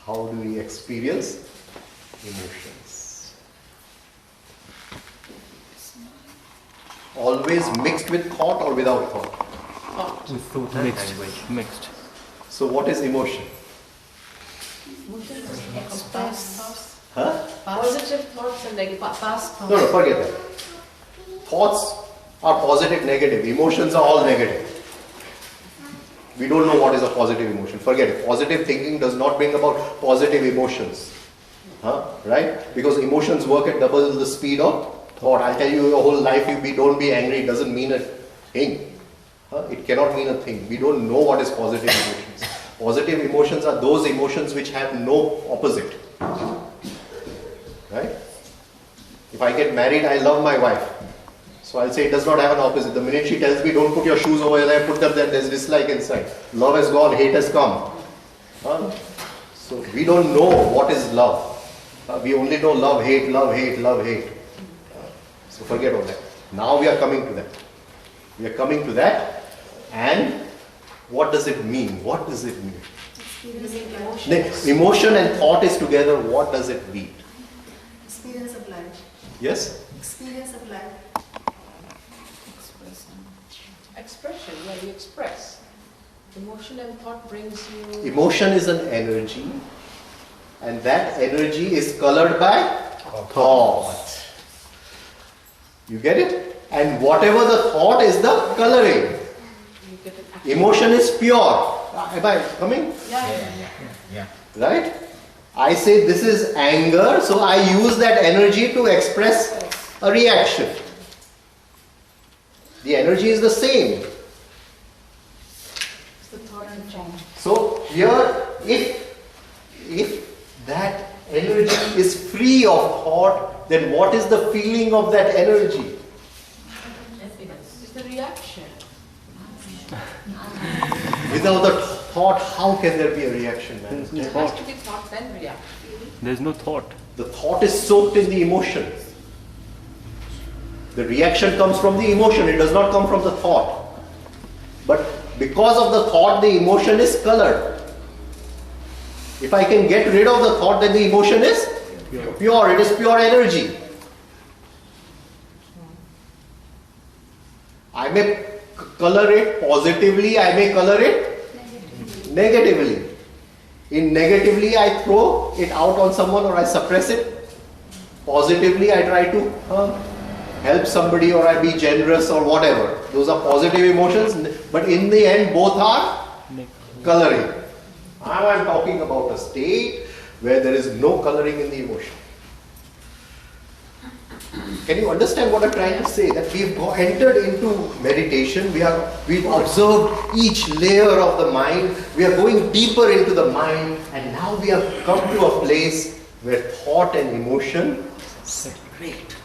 How do we experience emotions? Always mixed with thought or without thought? Mixed. So what is emotion? Positive thoughts and negative thoughts. No, forget that. Thoughts are positive, negative. Emotions are all negative. We don't know what is a positive emotion. Forget it. Positive thinking does not bring about positive emotions. Right? Because emotions work at double the speed of thought. I'll tell you your whole life, don't be angry. It doesn't mean a thing. It cannot mean a thing. We don't know what is positive emotions. Positive emotions are those emotions which have no opposite. Right? If I get married, I love my wife. So I'll say it does not have an opposite. The minute she tells me don't put your shoes over there, put them there, there's dislike inside. Love has gone, hate has come. So we don't know what is love. We only know love, hate, love, hate, love, hate. So forget all that. Now we are coming to that. We are coming to that. And what does it mean? What does it mean? Emotion and thought is together. What does it mean? Experience of life. Yes? Experience of life. Expression, where you express. Emotion and thought brings you... Emotion is an energy, and that energy is colored by thought. You get it? And whatever the thought is the coloring. Emotion is pure. Am I coming? Yeah. Right? I say this is anger, so I use that energy to express a reaction. The energy is the same. It's the thought and change. So here, if then what is the feeling of that energy? It's the reaction. Without the thought, how can there be a reaction, man? There has to be thought, then reaction. There's no thought. The thought is soaked in the emotion. The reaction comes from the emotion, it does not come from the thought. But because of the thought, the emotion is colored. If I can get rid of the thought, then the emotion is pure. It is pure energy. I may color it positively, I may color it negatively. In negatively, I throw it out on someone or I suppress it. Positively, I try to help somebody or I be generous or whatever. Those are positive emotions, but in the end, both are coloring. Now I'm talking about a state where there is no coloring in the emotion. Can you understand what I'm trying to say? That we've entered into meditation, we've observed each layer of the mind, we are going deeper into the mind, and now we have come to a place where thought and emotion separate.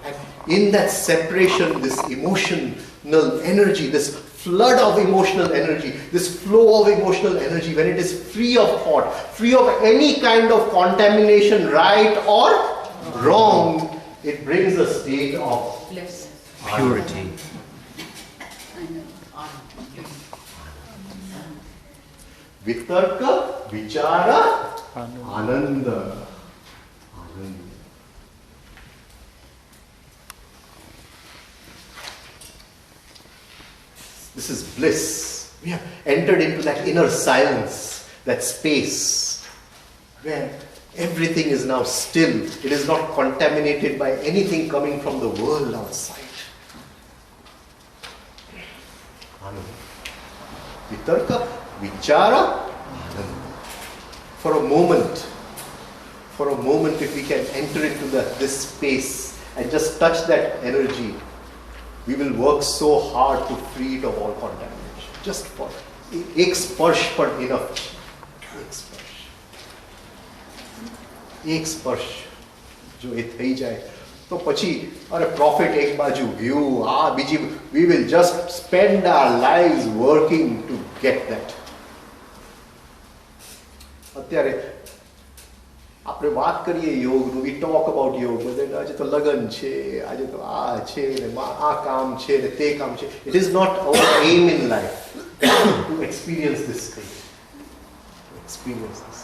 And in that separation, this emotional energy, this flood of emotional energy, this flow of emotional energy, when it is free of thought, free of any kind of contamination, right or wrong, it brings a state of Bliss. Purity. Vitarka, Vichara, Ananda. This is bliss. We have entered into that inner silence, that space where everything is now still. It is not contaminated by anything coming from the world outside. Vitarka, Vichara, Ananda. For a moment, if we can enter into this space and just touch that energy, we will work so hard to free it of all contamination. Just for ek sparsh par enough. Ek sparsh. જો એ થઈ જાય તો પછી અરે profit એક બાજુ view બીજી we will just spend our lives working to get that. અત્યારે આપણે વાત કરીએ યોગનું, we talk about yoga, but આજે તો લગન છે, આજે તો આ છે ને આ કામ છે ને તે કામ છે. It is not our aim in life to experience this thing. To experience this.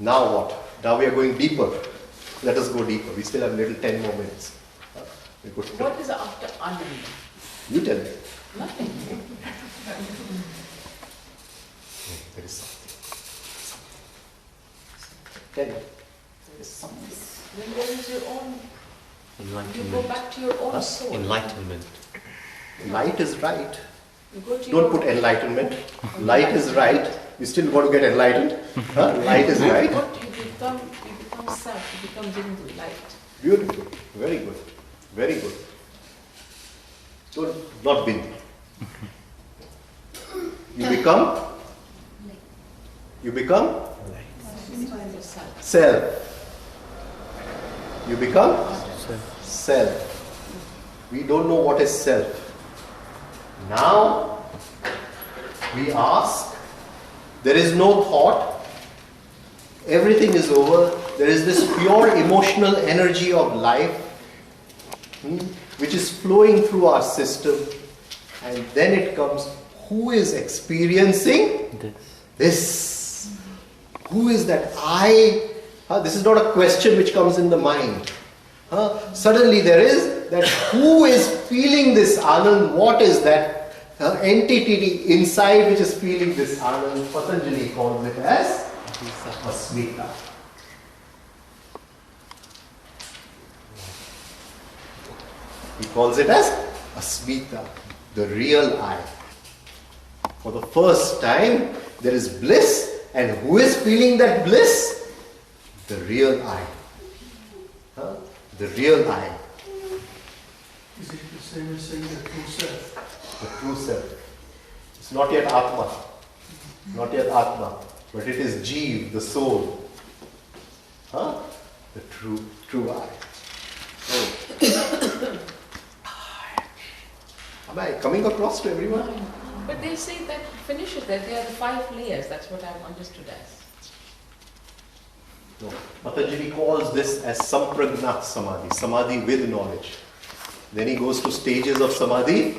Now what? Now we are going deeper. Let us go deeper. We still have little 10 more minutes. What is after Ananda? You tell me. Nothing. There is something. Tell me. There is something. When there is your own, you go back to your own soul. Enlightenment. Light is right. You go to Don't your put enlightenment. Light is right. You still want to get enlightened? Light is right. You become self, you become Bindu, light. Beautiful. Very good. Very good. So, not Bindu. You become self. You become self. We don't know what is self. Now, we ask, there is no thought, everything is over, there is this pure emotional energy of life which is flowing through our system, and then it comes, who is experiencing this? Who is that I? This is not a question which comes in the mind. Suddenly there is that who is feeling this Anand? What is that entity inside which is feeling this Anand? Patanjali calls it as Asmita. He calls it as Asmita, the real I. For the first time, there is bliss, and who is feeling that bliss? The real I. The real I. Is it the same as saying the true self? The true self. It's not yet Atma. Not yet Atma. But it is Jeev, the soul. The true I. Oh. Am I coming across to everyone? But they say that finishes that they are the 5 layers. That's what I've understood as. No. Patanjali calls this as sampragnat samadhi, samadhi with knowledge. Then he goes to stages of samadhi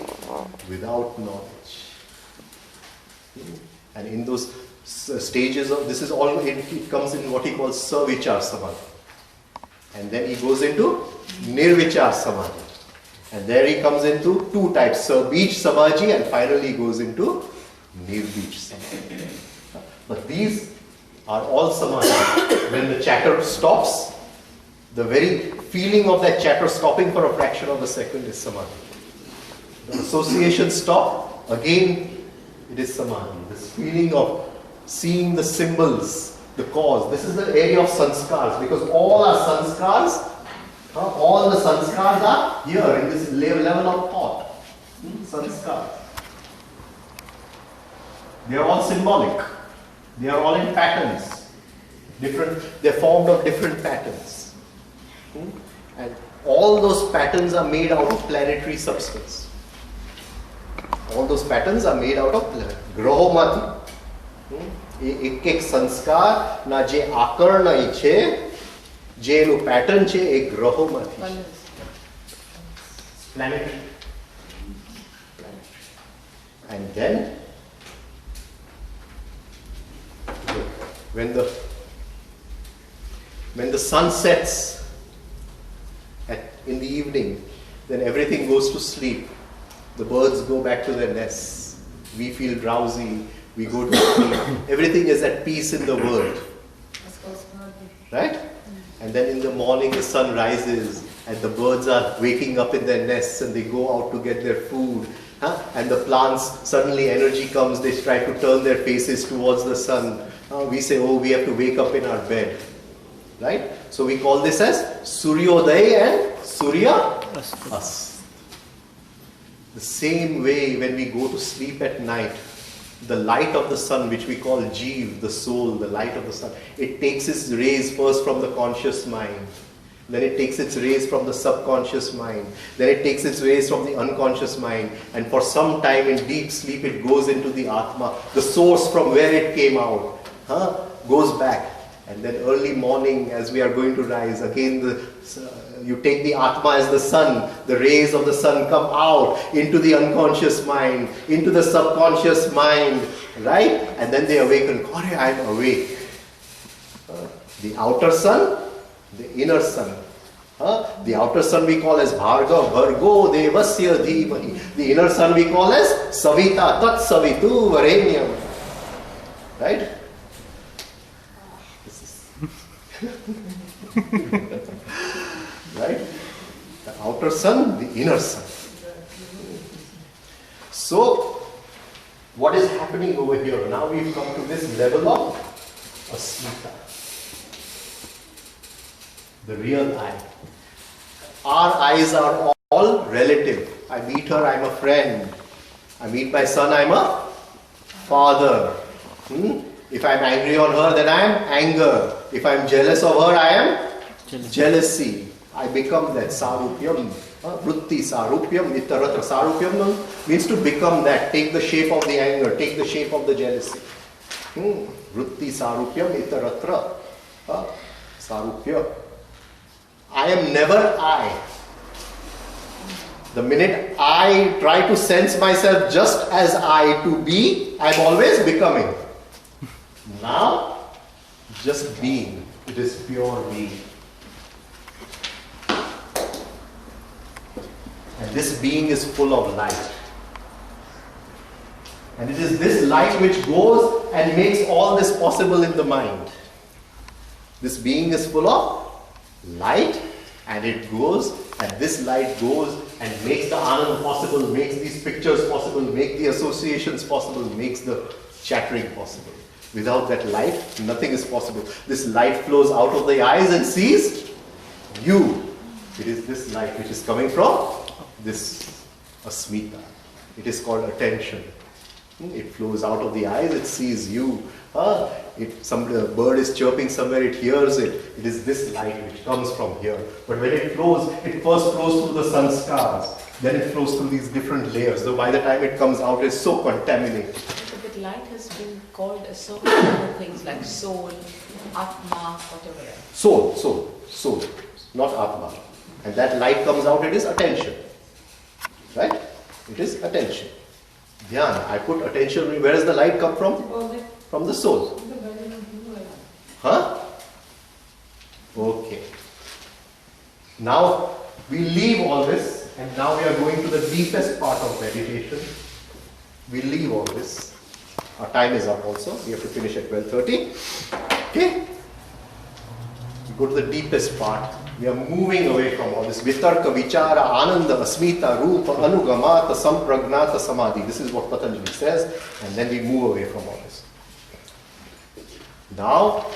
without knowledge. And in those stages of, this is all, it comes in what he calls savichar samadhi. And then he goes into nirvichar samadhi. And there he comes into 2 types, sabich samadhi, and finally he goes into nirvich samadhi. But these are all samadhi. When the chatter stops, the very feeling of that chatter stopping for a fraction of a second is samadhi. The association stop, again it is samadhi. This feeling of seeing the symbols, the cause. This is the area of sanskars, because all our sanskars, all the sanskars are here in this level of thought. Sanskars. They are all symbolic. They are all in patterns. They're formed of different patterns. And all those patterns are made out of planetary substance. All those patterns are made out of grahomati. એક સંસ્કાર ના જે આકર્ણ છે, જે એનું pattern છે, એ ગ્રહોમાંથી planetary. And then when the sun sets in the evening, then everything goes to sleep. The birds go back to their nests. We feel drowsy. We go to sleep. Everything is at peace in the world. Right? And then in the morning the sun rises and the birds are waking up in their nests and they go out to get their food. And the plants, suddenly energy comes, they try to turn their faces towards the sun. We say, oh, we have to wake up in our bed. Right? So we call this as Suryodaya and Surya Ast. The same way when we go to sleep at night, the light of the sun, which we call Jeev, the soul, the light of the sun, it takes its rays first from the conscious mind. Then it takes its rays from the subconscious mind. Then it takes its rays from the unconscious mind. And for some time in deep sleep, it goes into the Atma, the source from where it came out. Goes back. And then early morning, as we are going to rise, again you take the Atma as the sun. The rays of the sun come out into the unconscious mind, into the subconscious mind, right? And then they awaken. Kore, I am awake. The outer sun, the inner sun. The outer sun we call as Bhargav, Bhargo Devasya Dhimahi. The inner sun we call as Savita, Tat Savitu Varenyam. Right? Right? The outer sun, the inner sun. So, what is happening over here? Now we've come to this level of asmita. The real I. Our eyes are all relative. I meet her, I'm a friend. I meet my son, I'm a father. If I'm angry on her, then I am anger. If I'm jealous of her, I am jealousy. I become that sarupyam. Vritti sarupyam, itaratra. Sarupyam means to become that. Take the shape of the anger, take the shape of the jealousy. Vritti sarupyam, itaratra. Sarupya. I am never I. The minute I try to sense myself just as I to be, I am always becoming. Now, just being. It is pure being. And this being is full of light. And it is this light which goes and makes all this possible in the mind. This being is full of light, and it goes, and this light goes and makes the Anand possible, makes these pictures possible, makes the associations possible, makes the chattering possible. Without that light, nothing is possible. This light flows out of the eyes and sees you. It is this light which is coming from this asmita. It is called attention. It flows out of the eyes, it sees you. some bird is chirping somewhere, it hears it. It is this light which comes from here. But when it flows, it first flows through the sanskars. Then it flows through these different layers. So by the time it comes out, it's so contaminated. But light has been called so many other things like soul, atma, whatever else. Soul, not atma. And that light comes out, it is attention. Right? It is attention. Dhyan, I put attention, where does the light come from? From the soul. Huh? Okay. Now we leave all this and now we are going to the deepest part of meditation. We leave all this. Our time is up also. We have to finish at 12:30. Okay? We go to the deepest part. We are moving away from all this. Vitarka, Vichara, Ananda, Asmita, Rupa, Anugamata, Sampragnata, Samadhi. This is what Patanjali says. And then we move away from all this. Now,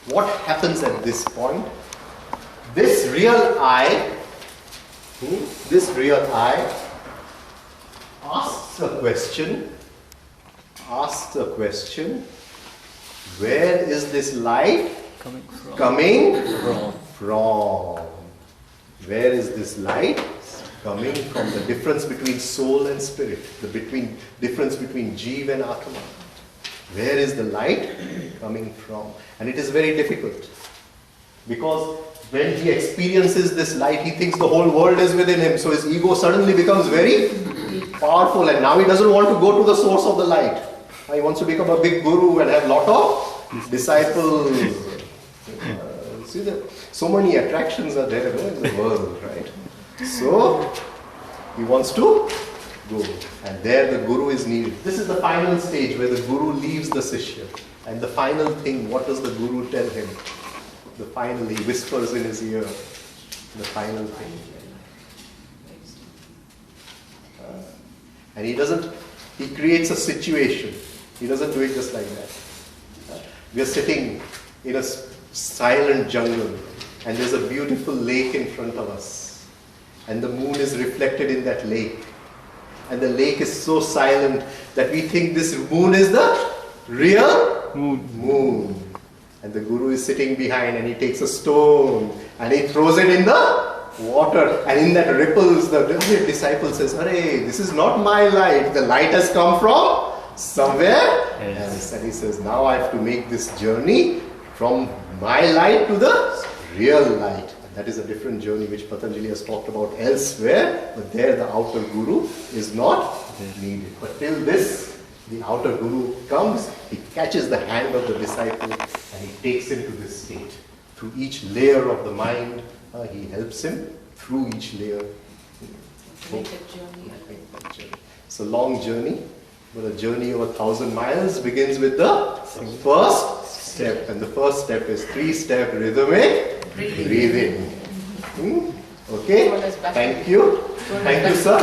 what happens at this point? This real I asks a question. Where is this light coming from? Where is this light coming from? The difference between soul and spirit, the difference between Jeev and Atma. Where is the light coming from? And it is very difficult because when he experiences this light, he thinks the whole world is within him. So his ego suddenly becomes very powerful, and now he doesn't want to go to the source of the light. He wants to become a big guru and have a lot of disciples. See that so many attractions are there in the world, right? So he wants to go, and there the guru is needed. This is the final stage where the guru leaves the Sishya. And the final thing, what does the guru tell him? He whispers in his ear, the final thing. And he creates a situation. He doesn't do it just like that. We are sitting in a silent jungle and there's a beautiful lake in front of us. And the moon is reflected in that lake. And the lake is so silent that we think this moon is the real moon. And the guru is sitting behind and he takes a stone and he throws it in the water, and in that ripples, the disciple says, "Arey, this is not my light. The light has come from somewhere else." And he says, "Now I have to make this journey from my light to the real light." And that is a different journey which Patanjali has talked about elsewhere, but there the outer guru is not needed. But till this, the outer guru comes, he catches the hand of the disciple and he takes him to this state. Through each layer of the mind, he helps him through each layer. Make a journey. It's a long journey, but a journey of 1,000 miles begins with the first step. And the first step is 3-step rhythmic breathing. Okay? Thank you. Thank you, sir.